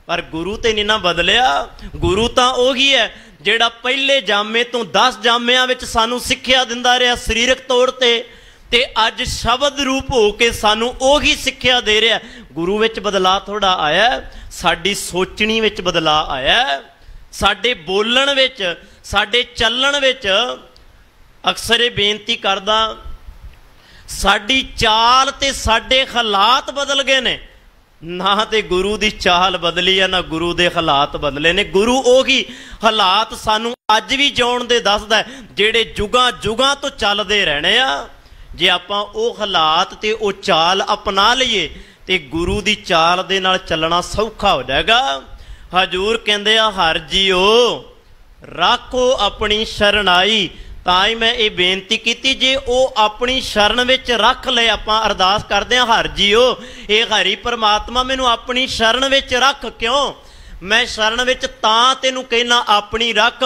पर गुरु ते नहीं ना बदलिया। गुरु तां उही है जिहड़ा पहले जामे तो 10 जामियां विच सानू सिक्ख्या दिंदा रहा सरीरक तौर ते अज शब्द रूप हो के सानू उही सिक्ख्या दे रहा। गुरु विच बदलाव थोड़ा आया, साडी सोचनी विच बदलाव आया, साडे बोलण विच, साडे चलण विच। अक्सर ये बेनती करदा, साडी चाल ते साडे हालात बदल गए ने। ना तो गुरु की चाल बदली है, ना गुरु के हालात बदले ने। गुरु उही हालात सानू अज भी जिउण दे दसदा है, जिहड़े जुगां जुगां तो चलते रहने आ, जे आपां ਉਹ ਹਾਲਾਤ ਤੇ ਉਹ ਚਾਲ अपना ਲਈਏ ਤੇ गुरु ਦੀ ਚਾਲ ਦੇ ਨਾਲ ਚੱਲਣਾ ਸੌਖਾ ਹੋ ਜਾਏਗਾ। ਹਜੂਰ ਕਹਿੰਦੇ ਆ ਹਰ ਜੀਓ ਰੱਖੋ ਆਪਣੀ ਸ਼ਰਨਾਈ। ਤਾਂ ਹੀ ਮੈਂ ਇਹ ਬੇਨਤੀ ਕੀਤੀ, ਜੇ ਉਹ ਆਪਣੀ ਸ਼ਰਨ ਵਿੱਚ ਰੱਖ ਲਏ, ਆਪਾਂ ਅਰਦਾਸ ਕਰਦੇ ਹਾਂ ਹਰ ਜੀਓ ਇਹ ਹਰੀ ਪਰਮਾਤਮਾ ਮੈਨੂੰ ਆਪਣੀ ਸ਼ਰਨ ਵਿੱਚ ਰੱਖ। ਕਿਉਂ ਮੈਂ ਸ਼ਰਨ ਵਿੱਚ ਤਾਂ ਤੈਨੂੰ ਕਹਿਣਾ ਆਪਣੀ ਰੱਖ,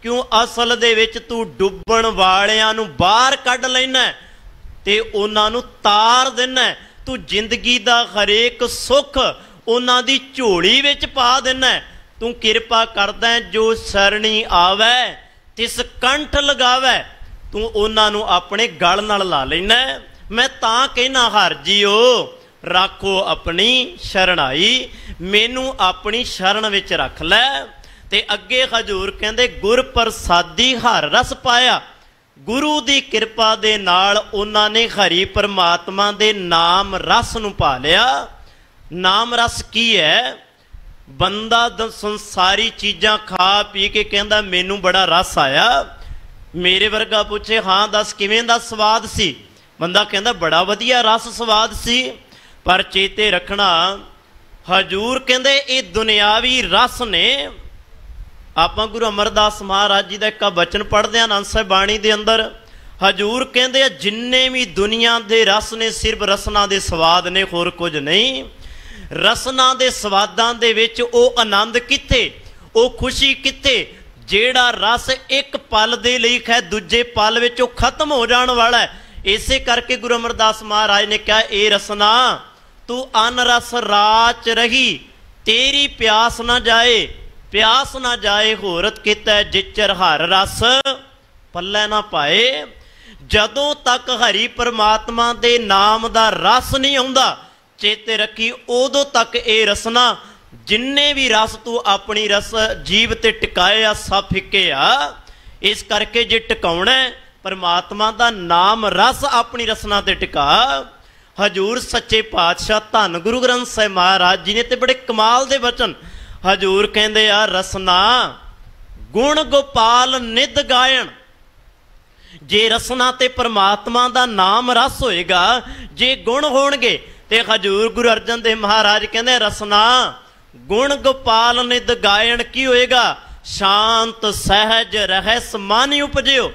ਕਿਉਂ ਅਸਲ ਦੇ ਵਿੱਚ ਤੂੰ ਡੁੱਬਣ ਵਾਲਿਆਂ ਨੂੰ ਬਾਹਰ ਕੱਢ ਲੈਣਾ ਤੇ ਉਹਨਾਂ ਨੂੰ ਤਾਰ ਦੇਣਾ। ਤੂੰ ਜ਼ਿੰਦਗੀ ਦਾ ਹਰੇਕ ਸੁੱਖ ਉਹਨਾਂ ਦੀ ਝੋਲੀ ਵਿੱਚ ਪਾ ਦੇਣਾ। ਤੂੰ ਕਿਰਪਾ ਕਰਦਾ ਜੋ ਸਰਣੀ ਆਵੇ ਤਿਸ ਕੰਠ ਲਗਾਵੇ, ਤੂੰ ਉਹਨਾਂ ਨੂੰ ਆਪਣੇ ਗਲ ਨਾਲ ਲਾ ਲੈਣਾ। ਮੈਂ ਤਾਂ ਕਹਿਣਾ ਹਰ ਜੀਓ ਰੱਖੋ ਆਪਣੀ ਸ਼ਰਣਾਈ, ਮੈਨੂੰ ਆਪਣੀ ਸ਼ਰਨ ਵਿੱਚ ਰੱਖ ਲੈ। ਤੇ ਅੱਗੇ ਹਜੂਰ ਕਹਿੰਦੇ ਗੁਰ ਪ੍ਰਸਾਦੀ ਹਰ ਰਸ ਪਾਇਆ। ਗੁਰੂ ਦੀ ਕਿਰਪਾ ਦੇ ਨਾਲ ਉਹਨਾਂ ਨੇ ਹਰੀ ਪਰਮਾਤਮਾ ਦੇ ਨਾਮ ਰਸ ਨੂੰ ਪਾ ਲਿਆ। ਨਾਮ ਰਸ ਕੀ ਹੈ? ਬੰਦਾ ਸੰਸਾਰੀ ਚੀਜ਼ਾਂ ਖਾ ਪੀ ਕੇ ਕਹਿੰਦਾ ਮੈਨੂੰ ਬੜਾ ਰਸ ਆਇਆ। ਮੇਰੇ ਵਰਗਾ ਪੁੱਛੇ ਹਾਂ ਦੱਸ ਕਿਵੇਂ ਦਾ ਸਵਾਦ ਸੀ, ਬੰਦਾ ਕਹਿੰਦਾ ਬੜਾ ਵਧੀਆ ਰਸ ਸਵਾਦ ਸੀ। ਪਰ ਚੇਤੇ ਰੱਖਣਾ ਹਜੂਰ ਕਹਿੰਦੇ ਇਹ ਦੁਨਿਆਵੀ ਰਸ ਨੇ। ਆਪਾਂ ਗੁਰੂ ਅਮਰਦਾਸ ਮਹਾਰਾਜ ਜੀ ਦਾ ਇੱਕ ਬਚਨ ਪੜ੍ਹਦੇ ਹਾਂ ਆਨੰਦ ਸਾਹਿਬ ਬਾਣੀ ਦੇ ਅੰਦਰ। ਹਜੂਰ ਕਹਿੰਦੇ ਆ ਜਿੰਨੇ ਵੀ ਦੁਨੀਆ ਦੇ ਰਸ ਨੇ ਸਿਰਫ ਰਸਨਾ ਦੇ ਸਵਾਦ ਨੇ, ਹੋਰ ਕੁਝ ਨਹੀਂ। ਰਸਨਾ ਦੇ ਸਵਾਦਾਂ ਦੇ ਵਿੱਚ ਉਹ ਆਨੰਦ ਕਿੱਥੇ, ਉਹ ਖੁਸ਼ੀ ਕਿੱਥੇ ਜਿਹੜਾ ਰਸ ਇੱਕ ਪਲ ਦੇ ਲਈ ਹੈ, ਦੂਜੇ ਪਲ ਵਿੱਚ ਉਹ ਖਤਮ ਹੋ ਜਾਣ ਵਾਲਾ ਹੈ। ਇਸੇ ਕਰਕੇ ਗੁਰੂ ਅਮਰਦਾਸ ਮਹਾਰਾਜ ਨੇ ਕਿਹਾ ਇਹ ਰਸਨਾ ਤੂੰ ਅਨ ਰਸ ਰਾਚ ਰਹੀ, ਤੇਰੀ ਪਿਆਸ ਨਾ ਜਾਏ, ਪਿਆਸ ਨਾ ਜਾਏ ਹੋਰਤ ਕੀਤਾ ਜਿਚਰ ਹਰ ਰਸ ਪੱਲੇ ਨਾ ਪਾਏ। ਜਦੋਂ ਤੱਕ ਹਰੀ ਪਰਮਾਤਮਾ ਦੇ ਨਾਮ ਦਾ ਰਸ ਨਹੀਂ ਆਉਂਦਾ, ਚੇਤੇ ਰੱਖੀ ਉਦੋਂ ਤੱਕ ਇਹ ਰਸਨਾ ਜਿੰਨੇ ਵੀ ਰਸ ਤੂੰ ਆਪਣੀ ਰਸ ਜੀਵ ਤੇ ਟਿਕਾਏ ਆ ਸਭ ਫਿੱਕੇ ਆ। ਇਸ ਕਰਕੇ ਜੇ ਟਿਕਾਉਣਾ ਪਰਮਾਤਮਾ ਦਾ ਨਾਮ ਰਸ ਆਪਣੀ ਰਸਨਾ ਤੇ ਟਿਕਾ। ਹਜੂਰ ਸੱਚੇ ਪਾਤਸ਼ਾਹ ਧੰਨ ਗੁਰੂ ਗ੍ਰੰਥ ਸਾਹਿਬ ਮਹਾਰਾਜ ਜੀ ਨੇ ਤੇ ਬੜੇ ਕਮਾਲ ਦੇ ਵਚਨ ਹਜੂਰ ਕਹਿੰਦੇ ਆ ਰਸਨਾ ਗੁਣ ਗੋਪਾਲ ਨਿਧ ਗਾਇਣ। ਜੇ ਰਸਨਾ ਤੇ ਪਰਮਾਤਮਾ ਦਾ ਨਾਮ ਰਸ ਹੋਏਗਾ, ਜੇ ਗੁਣ ਹੋਣਗੇ ਤੇ ਹਜੂਰ ਗੁਰੂ ਅਰਜਨ ਦੇਵ ਮਹਾਰਾਜ ਕਹਿੰਦੇ ਰਸਨਾ ਗੁਣ ਗੋਪਾਲ ਨਿਧ ਗਾਇਣ ਕੀ ਹੋਏਗਾ? ਸ਼ਾਂਤ ਸਹਿਜ ਰਹਿਸ ਮਨ ਉਪਜਿਓ।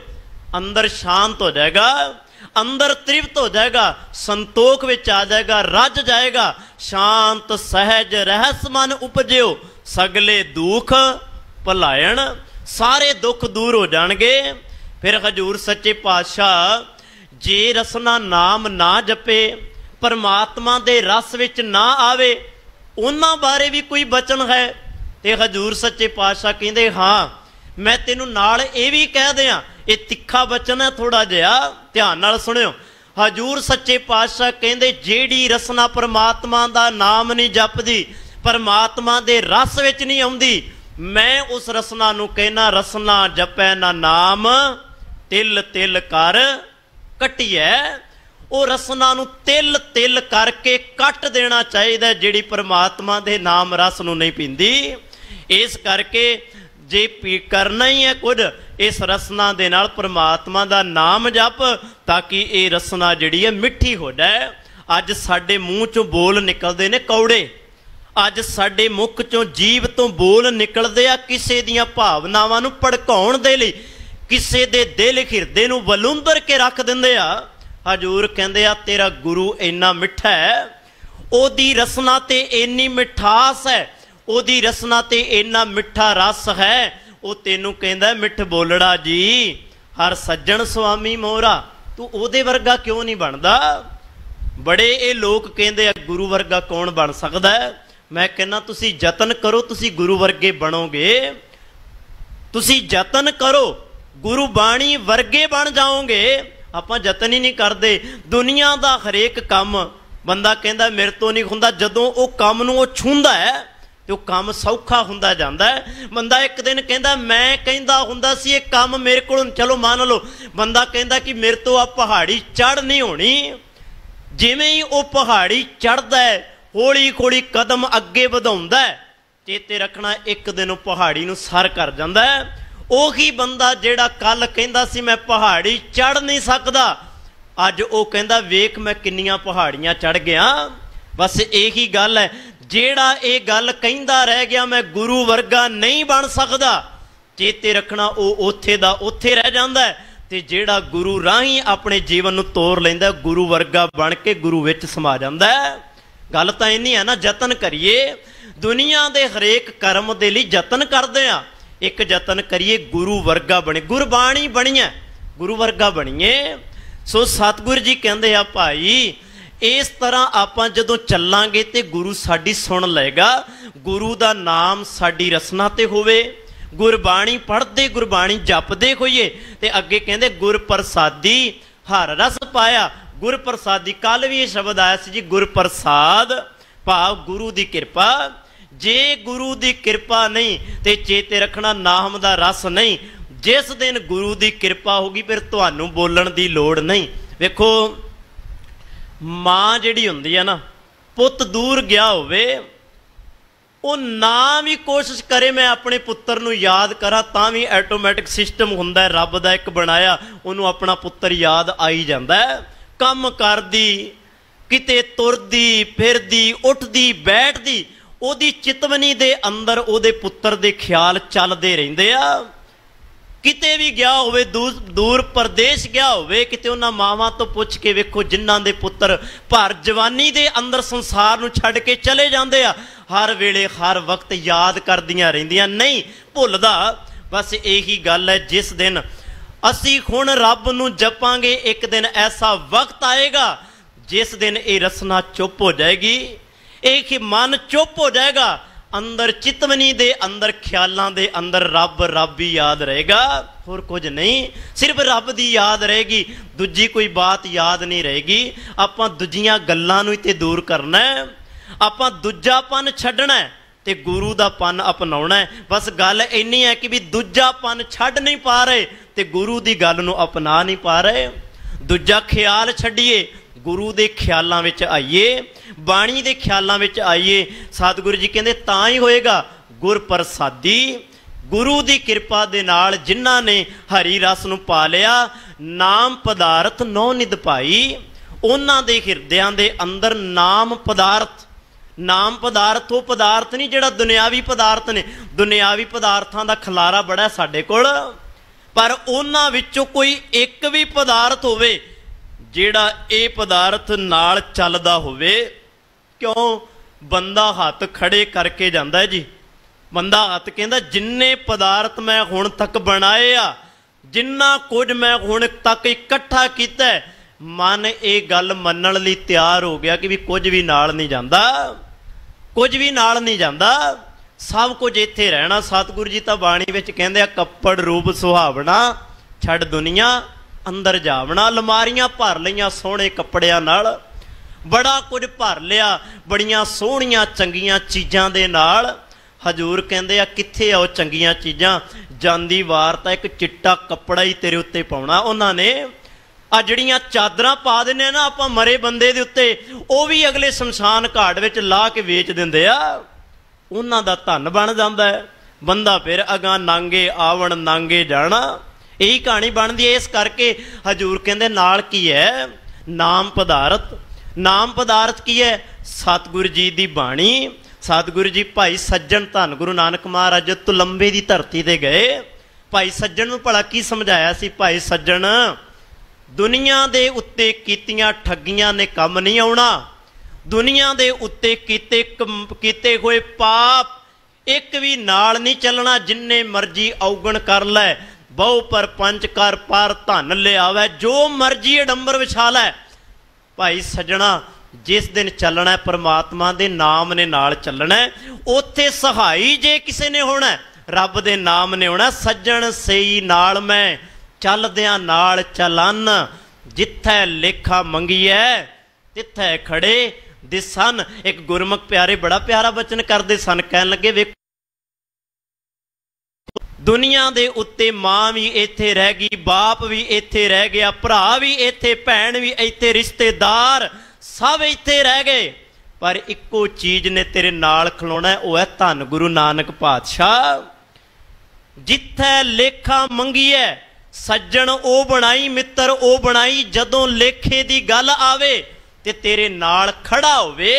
ਅੰਦਰ ਸ਼ਾਂਤ ਹੋ ਜਾਏਗਾ, ਅੰਦਰ ਤ੍ਰਿਪਤ ਹੋ ਜਾਏਗਾ, ਸੰਤੋਖ ਵਿੱਚ ਆ ਜਾਏਗਾ, ਰੱਜ ਜਾਏਗਾ। ਸ਼ਾਂਤ ਸਹਿਜ ਰਹਿਸ ਮਨ ਉਪਜਿਓ ਸਗਲੇ ਦੁੱਖ ਭਲਾਇਣ, ਸਾਰੇ ਦੁੱਖ ਦੂਰ ਹੋ ਜਾਣਗੇ। ਫਿਰ ਹਜੂਰ ਸੱਚੇ ਪਾਤਸ਼ਾਹ ਜੇ ਰਸਨਾ ਨਾਮ ਨਾ ਜਪੇ, ਪਰਮਾਤਮਾ ਦੇ ਰਸ ਵਿੱਚ ਨਾ ਆਵੇ, ਉਹਨਾਂ ਬਾਰੇ ਵੀ ਕੋਈ ਬਚਨ ਹੈ? ਤੇ ਹਜੂਰ ਸੱਚੇ ਪਾਤਸ਼ਾਹ ਕਹਿੰਦੇ ਹਾਂ ਮੈਂ ਤੈਨੂੰ ਨਾਲ ਇਹ ਵੀ ਕਹਿ ਦਿਆਂ, ਇਹ ਤਿੱਖਾ ਬਚਨ ਹੈ ਥੋੜਾ ਜਿਹਾ, ਧਿਆਨ ਨਾਲ ਸੁਣਿਓ। ਹਜੂਰ ਸੱਚੇ ਪਾਤਸ਼ਾਹ ਕਹਿੰਦੇ ਜਿਹੜੀ ਰਸਨਾ ਪਰਮਾਤਮਾ ਦਾ ਨਾਮ ਨਹੀਂ ਜਪਦੀ, ਪਰਮਾਤਮਾ ਦੇ ਰਸ ਵਿੱਚ ਨਹੀਂ ਆਉਂਦੀ, ਮੈਂ ਉਸ ਰਸਨਾ ਨੂੰ ਕਹਿਣਾ ਰਸਨਾ ਜਪੈ ਨਾ ਨਾਮ ਤਿਲ ਤਿਲ ਕਰ ਕੱਟਿਐ। ਉਹ ਰਸਨਾ ਨੂੰ ਤਿਲ ਤਿਲ ਕਰਕੇ ਕੱਟ ਦੇਣਾ ਚਾਹੀਦਾ ਜਿਹੜੀ ਪਰਮਾਤਮਾ ਦੇ ਨਾਮ ਰਸ ਨੂੰ ਨਹੀਂ ਪੀਂਦੀ। ਇਸ ਕਰਕੇ ਜੇ ਕਰਨਾ ਹੀ ਹੈ ਕੁਝ ਇਸ ਰਸਨਾ ਦੇ ਨਾਲ ਪਰਮਾਤਮਾ ਦਾ ਨਾਮ ਜਪ, ਤਾਂ ਕਿ ਇਹ ਰਸਨਾ ਜਿਹੜੀ ਹੈ ਮਿੱਠੀ ਹੋ ਜਾਏ। ਅੱਜ ਸਾਡੇ ਮੂੰਹ ਚੋਂ ਬੋਲ ਨਿਕਲਦੇ ਨੇ ਕੌੜੇ, ਅੱਜ ਸਾਡੇ ਮੁਖ ਚੋਂ ਜੀਭ ਤੋਂ ਬੋਲ ਨਿਕਲਦੇ ਆ ਕਿਸੇ ਦੀਆਂ ਭਾਵਨਾਵਾਂ ਨੂੰ ਭੜਕਾਉਣ ਦੇ ਲਈ, ਕਿਸੇ ਦੇ ਦਿਲ ਹਿਰਦੇ ਨੂੰ ਵਲੂੰਦਰ ਕੇ ਰੱਖ ਦਿੰਦੇ ਆ। ਹਜੂਰ ਕਹਿੰਦੇ ਆ ਤੇਰਾ ਗੁਰੂ ਇੰਨਾ ਮਿੱਠਾ ਹੈ, ਉਹਦੀ ਰਸਨਾ ਤੇ ਇੰਨੀ ਮਿਠਾਸ ਹੈ, ਉਹਦੀ ਰਸਨਾ ਤੇ ਇੰਨਾ ਮਿੱਠਾ ਰਸ ਹੈ, ਉਹ ਤੈਨੂੰ ਕਹਿੰਦਾ ਮਿੱਠ ਬੋਲੜਾ ਜੀ ਹਰ ਸੱਜਣ ਸੁਆਮੀ ਮੋਹਰਾ, ਤੂੰ ਉਹਦੇ ਵਰਗਾ ਕਿਉਂ ਨਹੀਂ ਬਣਦਾ? ਬੜੇ ਇਹ ਲੋਕ ਕਹਿੰਦੇ ਆ ਗੁਰੂ ਵਰਗਾ ਕੌਣ ਬਣ ਸਕਦਾ ਹੈ? ਮੈਂ ਕਹਿੰਦਾ ਤੁਸੀਂ ਯਤਨ ਕਰੋ, ਤੁਸੀਂ ਗੁਰੂ ਵਰਗੇ ਬਣੋਗੇ। ਤੁਸੀਂ ਯਤਨ ਕਰੋ, ਗੁਰੂ ਬਾਣੀ ਵਰਗੇ ਬਣ ਜਾਓਗੇ। ਆਪਾਂ ਯਤਨ ਹੀ ਨਹੀਂ ਕਰਦੇ। ਦੁਨੀਆ ਦਾ ਹਰੇਕ ਕੰਮ ਬੰਦਾ ਕਹਿੰਦਾ ਮੇਰੇ ਤੋਂ ਨਹੀਂ ਹੁੰਦਾ, ਜਦੋਂ ਉਹ ਕੰਮ ਨੂੰ ਉਹ ਛੂੰਹਦਾ ਹੈ ਤੇ ਉਹ ਕੰਮ ਸੌਖਾ ਹੁੰਦਾ ਜਾਂਦਾ ਹੈ। ਬੰਦਾ ਇੱਕ ਦਿਨ ਕਹਿੰਦਾ ਮੈਂ ਕਹਿੰਦਾ ਹੁੰਦਾ ਸੀ ਇਹ ਕੰਮ ਮੇਰੇ ਕੋਲੋਂ, ਚਲੋ ਮੰਨ ਲਓ ਬੰਦਾ ਕਹਿੰਦਾ ਕਿ ਮੇਰੇ ਤੋਂ ਆ ਪਹਾੜੀ ਚੜ੍ਹ ਨਹੀਂ ਹੋਣੀ। ਜਿਵੇਂ ਹੀ ਉਹ ਪਹਾੜੀ ਚੜ੍ਹਦਾ ਹੈ ਹੌਲੀ ਹੌਲੀ ਕਦਮ ਅੱਗੇ ਵਧਾਉਂਦਾ ਹੈ, ਚੇਤੇ ਰੱਖਣਾ ਇੱਕ ਦਿਨ ਉਹ ਪਹਾੜੀ ਨੂੰ ਸਰ ਕਰ ਜਾਂਦਾ ਹੈ। ਉਹੀ ਬੰਦਾ ਜਿਹੜਾ ਕੱਲ ਕਹਿੰਦਾ ਸੀ ਮੈਂ ਪਹਾੜੀ ਚੜ੍ਹ ਨਹੀਂ ਸਕਦਾ, अज वो कहंदा वेख मैं किन्नियां पहाड़ियां चढ़ गया। बस यही गल है, जेड़ा ये गल कहंदा रह गया मैं गुरु वर्गा नहीं बन सकदा, चेते रखना वो उत्थे दा उत्थे रह जांदा है। ते जेड़ा गुरु राही अपने जीवन नूं तोड़ लैंदा गुरु वर्गा बन के गुरु विच समा जांदा है। गल तां इन्नी है ना, जतन करिए दुनिया दे हरेक कर्म दे लई जतन करदे आ, एक जतन करिए गुरु वर्गा बने, गुरबाणी बणीए गुरु वर्गा बणीए। सो सतगुरु जी कहंदे आ भाई इस तरह आपां जदों चलांगे ते गुरु साडी सुन लेगा, गुरु दा नाम साडी रसना ते होवे, गुरबाणी पढ़ते गुरबाणी जपते होइए। ते अगे कहंदे गुर प्रसादी हर रस पाया, गुर प्रसादी कल भी ये शब्द आया सी जी, गुर प्रसाद भाव गुरु दी कृपा। जे गुरु दी कृपा नहीं ते चेते रखना नाम दा रस नहीं। जिस दिन गुरु दी कृपा होगी फिर तुहानू बोलण दी लोड़ नहीं। वेखो मां जिहड़ी हुंदी है ना, पुत दूर गया होवे वो ना भी कोशिश करे मैं अपने पुत्र नूं याद करा तां भी ऐटोमैटिक सिस्टम हुंदा है रब दा एक बनाया, उन्होंने अपना पुत्र याद आई जाता है। कम करदी किते तुरदी फिरदी उठदी बैठदी ओदी चितवनी दे अंदर ओदे पुत्र दे ख्याल चलदे रहिंदे आ। किते भी गया होवे दूर प्रदेश गया होवे, किते उन्हां मावां तो पुछ के वेखो जिन्हां दे पुत्र भर जवानी दे अंदर संसार नूं छड्ड के चले जांदे आ, हर वेले हर वक्त याद करदियां रहिंदियां, नहीं भुलदा। बस यही गल है, जिस दिन असी हुण रब नूं जपांगे एक दिन ऐसा वक्त आएगा जिस दिन ये रसना चुप हो जाएगी, एक ही मन चुप हो जाएगा, अंदर चितवनी दे अंदर ख्यालों दे अंदर रब रब ही याद रहेगा, होर कुछ नहीं, सिर्फ रब दी याद रहेगी, दूजी कोई बात याद नहीं रहेगी। आपां दूजियां गल्लां नूं ते दूर करना है, आपां दूजापन छड्डना है ते गुरु दा पन अपनाउणा है। बस गल इन्नी है कि भी दूजापन छड्ड नहीं पा रहे ते गुरु दी गल नूं अपना नहीं पा रहे। दूजा ख्याल छड्डिए, गुरु दे ख्यालां विच आइए, बाणी दे ख्यालां विच आइए। सतगुरु जी कहंदे तां ही होएगा गुर प्रसादी। गुरु दी कृपा दे नाल जिन्हां ने हरी रस नूं पा लिया, नाम पदार्थ नौ निध पाई, उन्हां दे हिरदियां दे अंदर नाम पदार्थ, नाम पदार्थ वो पदार्थ नहीं जिहड़ा दुनियावी पदार्थ ने। दुनियावी पदार्थां दा खलारा बड़ा है साडे कोल, पर उन्हां विचों कोई एक भी पदार्थ होवे जिहड़ा ये पदार्थ नाल चलदा होवे। क्यों बंदा हाथ खड़े करके जांदा है जी, बंदा हाथ कहंदा जिन्ने पदार्थ मैं हुण तक बनाए आ, जिन्ना कुछ मैं हुण तक इकट्ठा कीता, मन ये गल मनण लई तैयार हो गया कि भी कुछ भी नाल नहीं जांदा, कुछ भी नाल नहीं जांदा, सब कुछ इत्थे रहना। सतगुरु जी तां बाणी विच कहंदे आ कपड़ रूप सुहावना छड़ दुनिया अंदर जावना। अलमारियां भर लईआं सोहणे कपड़ियां नाल, बड़ा कुछ भर लिया बड़ियां सोहणियां चंगियां चीज़ां दे नाल। हजूर कहंदे आ कित्थे आ चंगियां चीज़ां, जांदी वार तां एक चिट्टा कपड़ा ही तेरे उत्ते पाउणा। उन्हां ने आ जड़ियां चादरां पा दिंदे ना आपां मरे बंदे दे उत्ते, वो भी अगले शमशान घाट विच ला के वेच दिंदे आ, उन्हां दा धन बन जांदा है। बंदा फिर अगां नांगे आवण नांगे जाना, यही कहानी बनती है। इस करके हजूर कहंदे नाल की है नाम पदार्थ। नाम पदार्थ की है सतगुरु जी दी बाणी। सतगुरु जी भाई सज्जन धन गुरु नानक महाराज तुलंबे की धरती ते गए। भाई सज्जन नूं भला की समझाया सी, भाई सज्जन दुनिया दे उत्ते कीतियां ठगियां ने कम नहीं आउणा, दुनिया दे उत्ते कीते हुए पाप एक भी नाल नहीं चलना। जिन्ने मर्जी औगण कर लै, बहु पर पंच कर पर धन लियावै, जो मर्जी अडंबर विछा लै। भाई सज्जणा जिस दिन चलना है परमात्मा दे नाम ने नाल चलना है, उत्थे सहाई जे किसे ने होना रब दे नाम ने होना। सज्जन सही नाल मैं चलदियां नाल चलन, जिथे लेखा मंगीए तिथे खड़े दिसन। एक गुरमुख प्यारे बड़ा प्यारा बचन करते सन, कहन लगे वे दुनिया दे उत्ते मां भी इत्थे रह गई, बाप भी इत्थे रह गया, भरा भी इत्थे, भैन भी इत्थे, रिश्तेदार सब इत्थे रह गए, पर इक्को चीज ने तेरे नाल खलोना है, वह है धन गुरु नानक पातशाह। जिथे लेखा मंगीए सज्जन ओ बनाई मित्र ओ बनाई जदों लेखे दी गल आवे ते तेरे नाल खड़ा होवे।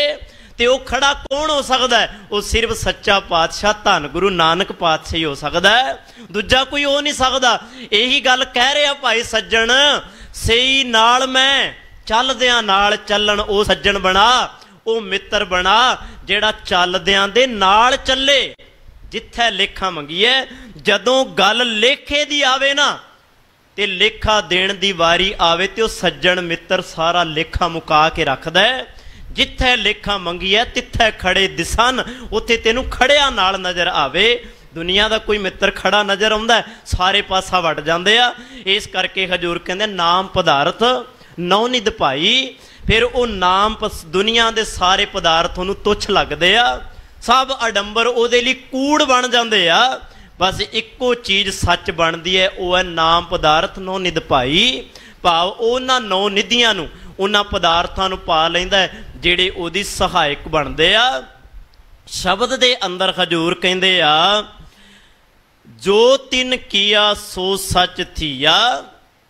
ते वो खड़ा कौन हो सकता है? वो सिर्फ सच्चा पातशाह धन गुरु नानक पातशाह ही हो सकता है, दूजा कोई हो नहीं सकता। यही गल कह रहे भाई सज्जन सही नाल मैं चलदियां नाल चलन ओ सज्जन बना, ओ मित्र बना जेड़ा चलदियां दे नाल चले। जिथे लेखा मंगीए जदों गल लेखे दी आवे ना ते लेखा देण दी वारी आवे ते ओ सज्जन मित्र सारा लेखा मुका के रखदा है। जिथे लेखा मंगी है तिथे खड़े दिसन, उत्थे तेनू खड़िया नाल नज़र आवे। दुनिया का कोई मित्र खड़ा नज़र आउंदा है सारे पासा वट जांदे आ। इस करके हजूर कहंदे नाम पदार्थ नौनिध भाई। फिर वो नाम दुनिया के सारे पदार्थ उहनूं तुच्छ लगदे आ, सब अडंबर उहदे लई कूड़ बन जांदे आ। बस इक्को चीज़ सच बनती है, वो है नाम पदार्थ नौनिध भाई। भाव उन्हां नौ निधियां नूं उन्हां पदार्थां नूं पा लैंदा है जिहड़े उहदी सहायक बनदे आ। शब्द दे अंदर हजूर कहंदे आ जो तिन किया सो सच थिया।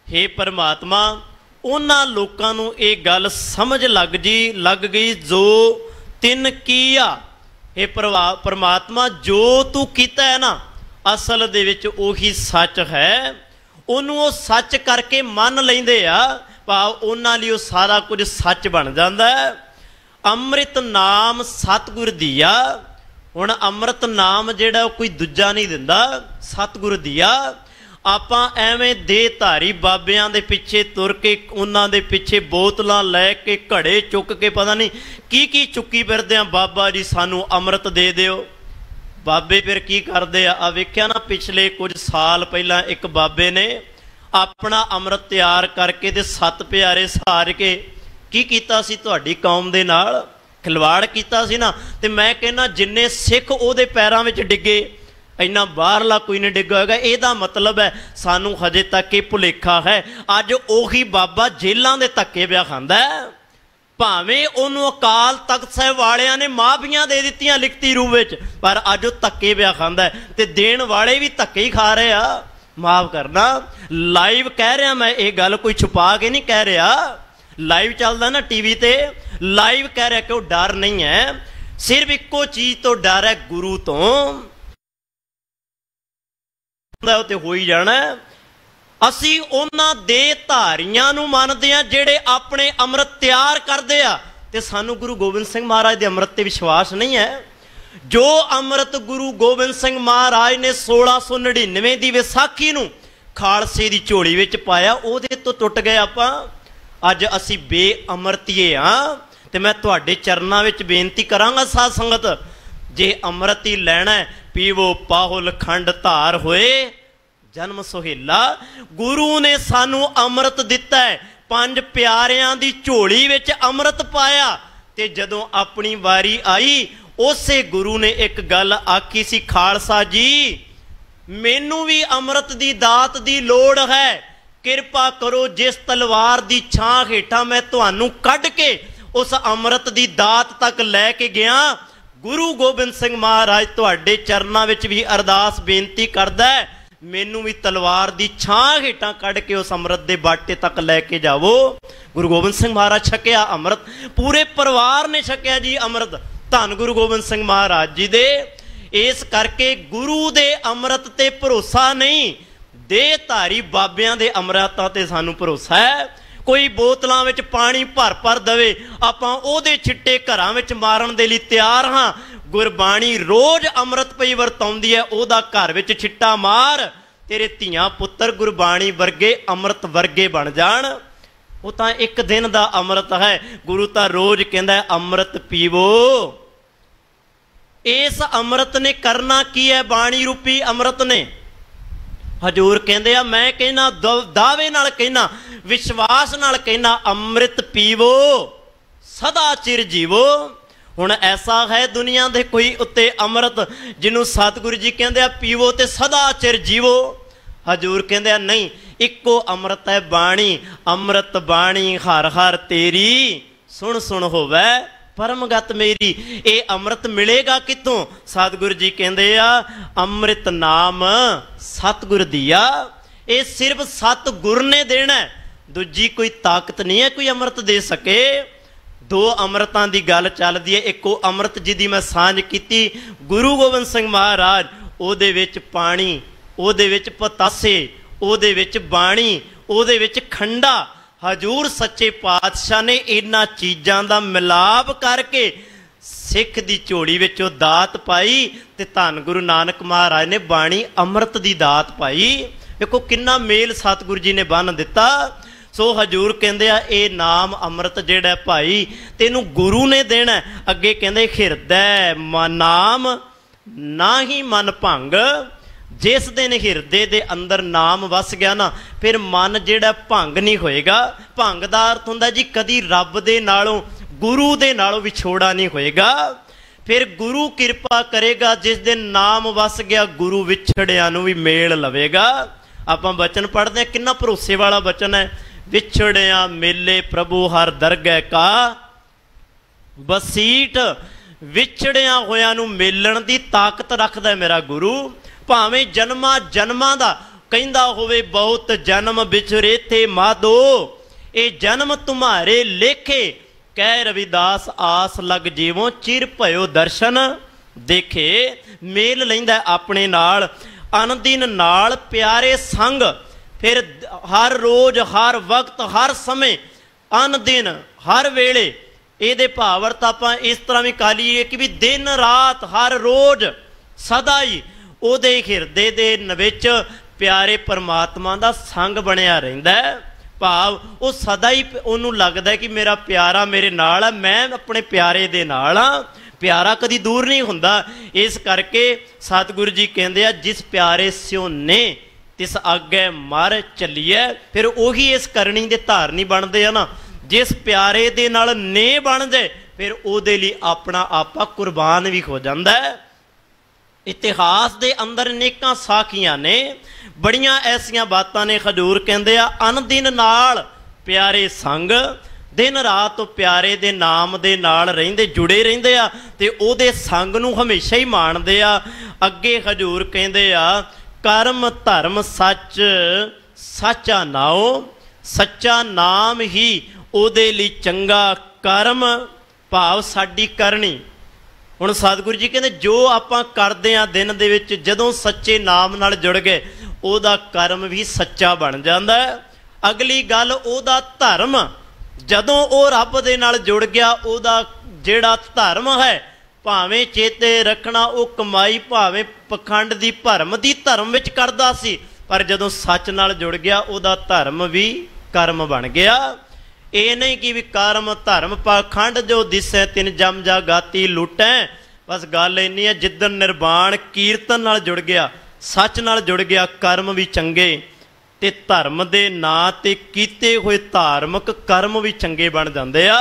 हे परमात्मा उन्हां लोकां नूं ये गल समझ लग गई जो तिन किया। हे परमात्मा जो तू कीता है ना असल दे विच ओही सच है। उन्होंने वो सच करके मन लेंदे आ, भाव उन्हां लई सारा कुछ सच बन जाता है। अमृत नाम सतगुर दिया। हुण अमृत नाम जिहड़ा कोई दूजा नहीं दिंदा, सतगुर दिया। आपां एवें देहधारी बाबियां दे पिछे तुर के उन्हां दे पिछे बोतलां लैके घड़े चुक के पता नहीं की चुक्की फिरदे आ, बाबा जी सानू अमृत दे दिओ। बाबे फिर की करते आ वेख्या ना पिछले कुछ साल पहला एक बाबे ने अपना अमृत तैयार करके ते 7 प्यारे सार के की कीता सी तुहाडी कौम दे नाल खिलवाड़ कीता सी ना। ते मैं कहना जिन्ने सिख उहदे पैरां विच डिगे इन्ना बाहरला कोई नहीं डिग्गा होगा। इहदा मतलब है सानू हजे तक ये भुलेखा है अज उही बाबा जेलां दे धक्के पिया खांदा है। भावें उन्होंने अकाल तख्त साहिब वालियां ने माफियां दे दित्तियां लिखती रूप विच, पर अज वो धक्के पिया खांदा है ते देण वाले भी धक्के ही खा रहे आ। माफ करना लाइव कह रहा मैं, ये गल कोई छुपा के नहीं कह रहा। लाइव चलदा ना टीवी ते, लाइव कह रहा कि वो डर नहीं है, सिर्फ इक्को चीज तो डर है गुरु तो हो ही जाना। असी उन्हां दे धारियां नूं मनदे आ जिहड़े अपने अमृत तैयार करदे आ ते सानू गुरु गोबिंद सिंह महाराज दे अमृत ते विश्वास नहीं है। जो अमृत गुरु गोबिंद सिंह महाराज ने 1699 दी विसाखी नूं खालसे दी झोली विच पाया उहदे तो टुट गए आपां। अज असी बेअमृतिए हाँ ते मैं तुहाडे चरनां विच बेनती करांगा साध संगत जे अमृत ही लैणा है पीवो पाहुल खंड धार होए जन्म सुहेला। गुरु ने सानू अमृत दिता है, 5 प्यारियां दी झोली विच अमृत पाया ते जदों अपनी वारी आई उसे गुरु ने एक गल आखी सी खालसा जी मैनू भी अमृत दी दात दी लोड़ है, किरपा करो जिस तलवार दी छां हेठां मैं तुहानू कढ के उस अमृत दी दात तक लैके गया। गुरु गोबिंद सिंह महाराज तुहाडे चरनां विच भी अरदास बेनती करदा है मैनू भी तलवार दी छां हेठां कढ के उस अमृत दे बाटे तक लैके जावो। गुरु गोबिंद सिंह महाराज छकिया अमृत, पूरे परिवार ने छकिया जी अमृत धन गुरु गोबिंद सिंह महाराज जी दे। इस करके गुरु दे अमृत ते भरोसा नहीं, देहधारी बाबियां दे अमृतां ते सानू भरोसा है। कोई बोतलों में पानी भर भर दवे आपां ओहदे छिट्टे घरां विच मारन दे लई तैयार हाँ। गुरबाणी रोज अमृत पई वरताउंदी है, ओहदा घर विच छिट्टा मार तेरे धीआं पुत्तर गुरबाणी वर्गे अमृत वर्गे बन जाण। वो तां एक दिन दा अमृत है, गुरु तां रोज कहंदा है अमृत पीवो। इस अमृत ने करना की है? बाणी रूपी अमृत ने। हजूर कहंदे आ मैं कहना दावे नाल कहना विश्वास नाल कहना अमृत पीवो सदा चिर जीवो। हुण ऐसा है दुनिया दे कोई उत्ते अमृत जिन्हों सतगुरु जी कहंदे आ पीवो ते सदा चिर जीवो। हजूर कहंदे आ नहीं, इक्को अमृत है बाणी, अमृत बाणी हर हर तेरी सुन सुन होवे परमगत मेरी। ये अमृत मिलेगा कितों? सतगुरु जी कहंदे आ अमृत नाम सतगुर दिया। ये सिर्फ सतगुर ने देना, दूजी कोई ताकत नहीं है कोई अमृत दे सके। दो अमृतां दी गल चलदी है। इको अमृत जी दी मैं सांझ कीती गुरु गोबिंद सिंह महाराज, ओहदे विच पानी, ओहदे विच पतासे, ओहदे विच बाणी, ओहदे विच खंडा। हजूर सच्चे पातशाह ने इन्हां चीज़ां दा मिलाप करके सिख दी झोली विचों दात पाई, ते धन गुरु नानक महाराज ने बाणी अमृत दी दात पाई। देखो किन्ना मेल सतगुरु जी ने बन दिता। सो हजूर कहंदे आ ये नाम अमृत जिहड़ा भाई तेनू गुरु ने देना। अगे कहंदे हिरदै नाम ना ही मन भंग। जिस दिन हिरदे दे अंदर नाम वस गया ना, फिर मन जिहड़ा भंग नहीं होएगा। भंग दा अर्थ हुंदा जी कदी रब दे नालों गुरु दे नालों विछोड़ा नहीं होएगा। फिर गुरु कृपा करेगा, जिस दिन नाम वस गया गुरु विछड़िया नूं भी मेल लवेगा। आपां बचन पढ़दे हां, किन्ना भरोसे वाला बचन है। विछड़िया मेले प्रभु हर दरगह का बसीठ। विछड़िया होया नूं मेलण दी ताकत रखदा है मेरा गुरु। भावें जन्मा जन्मां दा कहंदा होवे बहुत जन्म बिछरे थे माधो, ये जन्म तुम्हारे लेखे। कह रविदास आस लग जीवों चिर भयो दर्शन देखे। मेल लैंदा अपने नाल, अनदिन नाल प्यारे संग। फिर हर रोज हर वक्त हर समय अनदिन हर वेले। ये भावर्थ आपां इस तरह भी कह लीए कि भी दिन रात हर रोज सदा ही ਉਹਦੇ ਹਿਰਦੇ ਦੇ ਵਿੱਚ प्यारे परमात्मा का संग बनिया रहिंदा है। भाव वो सदा ही उन्होंने लगता है कि मेरा प्यारा मेरे नाल है, मैं अपने प्यारे दे नाल हाँ। प्यारा कदी दूर नहीं हुंदा। इस करके सतगुरु जी कहंदे आ जिस प्यारे स्यों ने तिस आगे मर चलीए। फिर उही इस करनी दे धारनी बनते हैं ना। जिस प्यारे दे नाल ने बन जाए फिर उहदे लई अपना आपा कुर्बान भी हो जाता है। इतिहास दे अंदर नेकां साखियां ने, बड़ियां ऐसियां बातां ने। हजूर कहंदे आ अनदिन नाल प्यारे संग। दिन रात प्यारे दे नाम दे नाल रहिंदे जुड़े रहिंदे आ ते ओहदे संग नूं हमेशा ही माणदे आ। अगे हजूर कहंदे आ कर्म धर्म सच सच्चा नाओ। सच्चा नाम ही ओहदे लई चंगा कर्म। भाव साडी करनी। हुण सतगुरु जी कहते जो आपां करदे आ दिन दे विच जदों सच्चे नाम नाल जुड़ गए ओहदा कर्म भी सच्चा बन जांदा है। अगली गल ओहदा धर्म जदों ओ रब दे नाल जुड़ गया ओहदा जिहड़ा धर्म है भावें चेते रखना ओ कमाई भावें पखंड दी भरम दी धर्म विच करदा सी, पर जदों सच नाल जुड़ गया ओहदा धर्म भी कर्म बन गया। ये नहीं कि भी कर्म धर्म पाखंड जो दिसै तिन जम जा गाती लुटै। बस गल इन्नी है जिदन निर्वाण कीर्तन नाल जुड़ गया, सच नाल जुड़ गया, कर्म भी चंगे ते धर्म दे नां ते कीते हुए धार्मिक कर्म भी चंगे बन जांदे आ।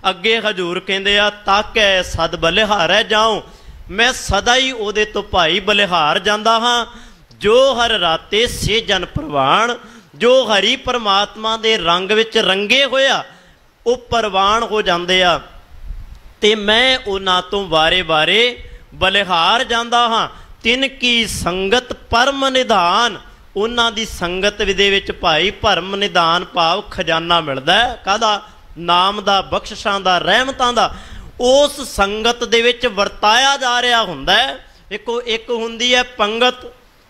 अगे हजूर कहंदे आ ताकै सद बलिहारै जाऊं। मैं सदा ही ओहदे तो भाई बलिहार जांदा हां। जो हर राते से जन प्रवाण। जो हरि परमात्मा दे रंग विच रंगे होया वो परवान हो जाते आ। ते मैं उन्हां तो वारे वारे बलिहार जांदा हां। तिन की संगत परम निधान। उन्हां दी संगत दे विच भाई परम निधान भाव खजाना मिलदा है। काहदा? नाम दा, बख्शिशां दा, रहमतां दा। उस संगत दे विच वरताया जा रहा हुंदा है। देखो एक हुंदी है पंगत,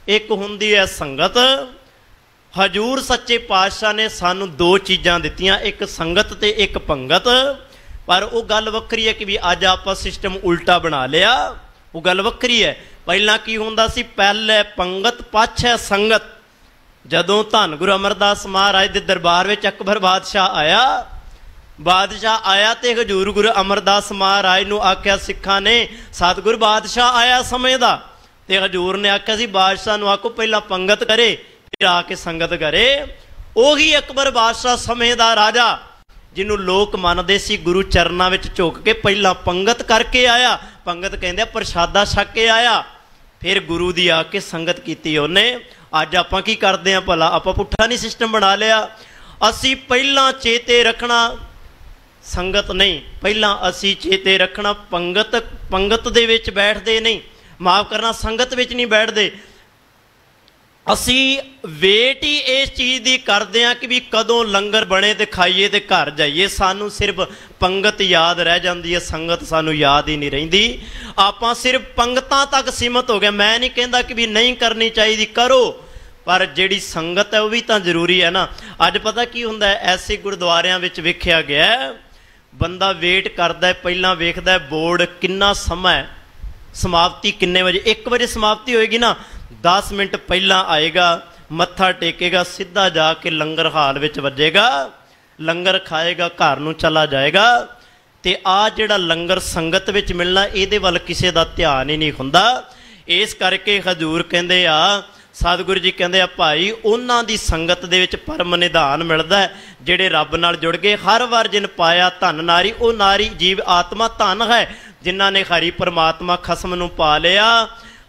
एक हुंदी है संगत। हजूर सच्चे पातशाह ने सानू दो चीज़ां दित्तियां, एक संगत ते एक पंगत। पर वो गल वक्री है कि भी अज आप सिस्टम उल्टा बना लिया। वो गल वक्री है। पहला की हुंदा सी, पहले पंगत पाछे संगत। जदों धन गुरु अमरदास महाराज के दरबार में अकबर बादशाह आया तो हजूर गुरु अमरदास महाराज नूं आख्या सिखा ने सतगुरु बादशाह आया समय दा। ते हजूर ने आख्या सी बादशाह नूं आखो पहला पंगत करे फिर आके संगत करे। उही अकबर बादशाह समय दा राजा जिन्हों लोग मानते सी गुरु चरणों में झुक के पहला पंगत करके आया। पंगत कहते प्रसादा छक के आया, फिर गुरु की आके संगत की उन्हें। अज आप की करते हैं भला? आप पुट्ठा नहीं सिस्टम बना लिया। असी पहला चेते रखना संगत नहीं, पहला असी चेते रखना पंगत। पंगत दे विच बैठदे नहीं, माफ करना संगत विच नहीं बैठदे। ਅਸੀਂ ਵੇਟ ਹੀ ਇਸ ਚੀਜ਼ ਦੀ ਕਰਦੇ ਹਾਂ ਕਿ ਵੀ ਕਦੋਂ ਲੰਗਰ ਬਣੇ ਤੇ ਖਾਈਏ ਤੇ ਘਰ ਜਾਈਏ। ਸਾਨੂੰ ਸਿਰਫ ਪੰਗਤ ਯਾਦ ਰਹਿ ਜਾਂਦੀ ਹੈ, ਸੰਗਤ ਸਾਨੂੰ ਯਾਦ ਹੀ ਨਹੀਂ ਰਹਿੰਦੀ। ਆਪਾਂ ਸਿਰਫ ਪੰਗਤਾਂ ਤੱਕ ਸੀਮਤ ਹੋ ਗਏ। ਮੈਂ ਨਹੀਂ ਕਹਿੰਦਾ ਕਿ ਵੀ ਨਹੀਂ ਕਰਨੀ ਚਾਹੀਦੀ, ਕਰੋ, ਪਰ ਜਿਹੜੀ ਸੰਗਤ ਹੈ ਉਹ ਵੀ ਤਾਂ ਜ਼ਰੂਰੀ ਹੈ ਨਾ। ਅੱਜ ਪਤਾ ਕੀ ਹੁੰਦਾ ਹੈ, ਐਸੇ ਗੁਰਦੁਆਰਿਆਂ ਵਿੱਚ ਵੇਖਿਆ ਗਿਆ, ਬੰਦਾ ਵੇਟ ਕਰਦਾ, ਪਹਿਲਾਂ ਵੇਖਦਾ ਬੋਰਡ ਕਿੰਨਾ ਸਮਾਂ ਹੈ, ਸਮਾਪਤੀ ਕਿੰਨੇ ਵਜੇ। 1 ਵਜੇ ਸਮਾਪਤੀ ਹੋਏਗੀ ਨਾ, 10 ਮਿੰਟ ਪਹਿਲਾਂ ਆਏਗਾ, ਮੱਥਾ ਟੇਕੇਗਾ, ਸਿੱਧਾ ਜਾ ਕੇ ਲੰਗਰ ਹਾਲ ਵਿੱਚ ਵੱਜੇਗਾ, ਲੰਗਰ ਖਾਏਗਾ, ਘਰ ਨੂੰ ਚਲਾ ਜਾਏਗਾ। ਤੇ ਆ ਜਿਹੜਾ ਲੰਗਰ ਸੰਗਤ ਵਿੱਚ ਮਿਲਣਾ, ਇਹਦੇ ਵੱਲ ਕਿਸੇ ਦਾ ਧਿਆਨ ਹੀ ਨਹੀਂ ਹੁੰਦਾ। ਇਸ ਕਰਕੇ ਹਜ਼ੂਰ ਕਹਿੰਦੇ ਆ, ਸਤਿਗੁਰੂ ਜੀ ਕਹਿੰਦੇ ਆ, ਭਾਈ ਉਹਨਾਂ ਦੀ ਸੰਗਤ ਦੇ ਵਿੱਚ ਪਰਮ ਨਿਧਾਨ ਮਿਲਦਾ ਹੈ ਜਿਹੜੇ ਰੱਬ ਨਾਲ ਜੁੜ ਗਏ। ਹਰ ਵਾਰ ਜਿਨ ਪਾਇਆ ਧਨ ਨਾਰੀ, ਉਹ ਨਾਰੀ ਜੀਵ ਆਤਮਾ ਧਨ ਹੈ ਜਿਨ੍ਹਾਂ ਨੇ ਹਰੀ ਪਰਮਾਤਮਾ ਖਸਮ ਨੂੰ ਪਾ ਲਿਆ।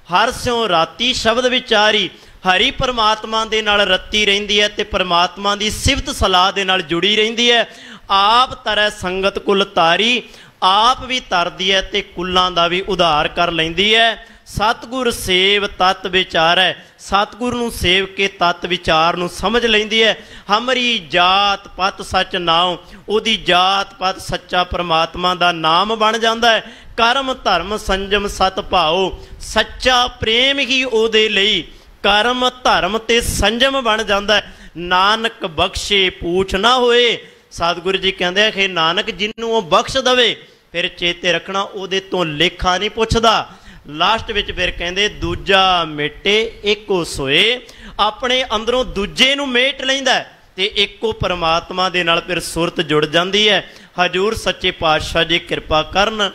ਹਰ ਸਿਉ ਰਾਤੀ ਸ਼ਬਦ ਵਿਚਾਰੀ, ਹਰੀ ਪਰਮਾਤਮਾ ਦੇ ਨਾਲ ਰੱਤੀ ਰਹਿੰਦੀ ਹੈ ਤੇ ਪਰਮਾਤਮਾ ਦੀ ਸਿਫਤ ਸਲਾਹ ਦੇ ਨਾਲ ਜੁੜੀ ਰਹਿੰਦੀ ਹੈ। ਆਪ ਤਰੈ ਸੰਗਤ ਕੁਲ ਤਾਰੀ, ਆਪ ਵੀ ਤਰਦੀ ਹੈ ਤੇ ਕੁੱਲਾਂ ਦਾ ਵੀ ਉਧਾਰ ਕਰ ਲੈਂਦੀ ਹੈ। ਸਤਿਗੁਰ ਸੇਵ ਤਤ ਵਿਚਾਰੈ, ਸਤਿਗੁਰ ਨੂੰ ਸੇਵ ਕੇ ਤਤ ਵਿਚਾਰ ਨੂੰ ਸਮਝ ਲੈਂਦੀ ਹੈ। ਹਮਰੀ ਜਾਤ ਪਤ ਸੱਚ ਨਾਉ, ਉਹਦੀ ਜਾਤ ਪਤ ਸੱਚਾ ਪਰਮਾਤਮਾ ਦਾ ਨਾਮ ਬਣ ਜਾਂਦਾ ਹੈ। ਕਰਮ ਧਰਮ ਸੰਜਮ ਸਤ ਭਾਉ, ਸੱਚਾ ਪ੍ਰੇਮ ਹੀ ਉਹਦੇ ਲਈ ਕਰਮ ਧਰਮ ਤੇ ਸੰਜਮ ਬਣ ਜਾਂਦਾ ਹੈ। ਨਾਨਕ ਬਖਸ਼ੇ ਪੂਛ ਨਾ ਹੋਏ, ਸਤਿਗੁਰੂ ਜੀ ਕਹਿੰਦੇ ਆ ਕਿ ਨਾਨਕ ਜਿਹਨੂੰ ਉਹ ਬਖਸ਼ ਦਵੇ, ਫਿਰ ਚੇਤੇ ਰੱਖਣਾ ਉਹਦੇ ਤੋਂ ਲੇਖਾ ਨਹੀਂ ਪੁੱਛਦਾ। ਲਾਸਟ ਵਿੱਚ ਫਿਰ ਕਹਿੰਦੇ ਦੂਜਾ ਮੇਟੇ ਇੱਕੋ ਸੋਏ, ਆਪਣੇ ਅੰਦਰੋਂ ਦੂਜੇ ਨੂੰ ਮੇਟ ਲੈਂਦਾ ਤੇ ਇੱਕੋ ਪਰਮਾਤਮਾ ਦੇ ਨਾਲ ਫਿਰ ਸੁਰਤ ਜੁੜ ਜਾਂਦੀ ਹੈ। ਹਜ਼ੂਰ ਸੱਚੇ ਪਾਤਸ਼ਾਹ ਜੀ ਕਿਰਪਾ ਕਰਨ,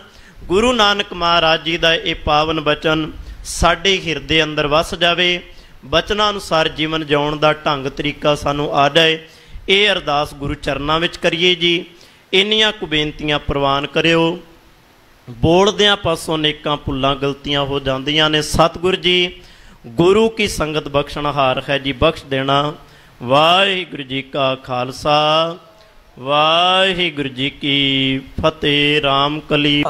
ਗੁਰੂ ਨਾਨਕ ਮਹਾਰਾਜ ਜੀ ਦਾ ਇਹ ਪਾਵਨ ਬਚਨ ਸਾਡੇ ਹਿਰਦੇ ਅੰਦਰ ਵਸ ਜਾਵੇ, ਬਚਨਾਂ ਅਨੁਸਾਰ ਜੀਵਨ ਜਿਉਣ ਦਾ ਢੰਗ ਤਰੀਕਾ ਸਾਨੂੰ ਆ ਜਾਏ। ਇਹ ਅਰਦਾਸ ਗੁਰੂ ਚਰਨਾਂ ਵਿੱਚ ਕਰੀਏ ਜੀ। ਇੰਨੀਆਂ ਕੁ ਬੇਨਤੀਆਂ ਪ੍ਰਵਾਨ ਕਰਿਓ। ਬੋਲਦਿਆਂ ਪਾਸੋਂ ਨੇਕਾਂ ਭੁੱਲਾਂ ਗਲਤੀਆਂ ਹੋ ਜਾਂਦੀਆਂ ਨੇ। ਸਤਿਗੁਰ ਜੀ ਗੁਰੂ ਕੀ ਸੰਗਤ ਬਖਸ਼ਣਹਾਰ ਹੈ ਜੀ, ਬਖਸ਼ ਦੇਣਾ। ਵਾਹਿਗੁਰੂ ਜੀ ਕਾ ਖਾਲਸਾ, ਵਾਹਿਗੁਰੂ ਜੀ ਕੀ ਫਤਿਹ। ਰਾਮ ਕਲੀ।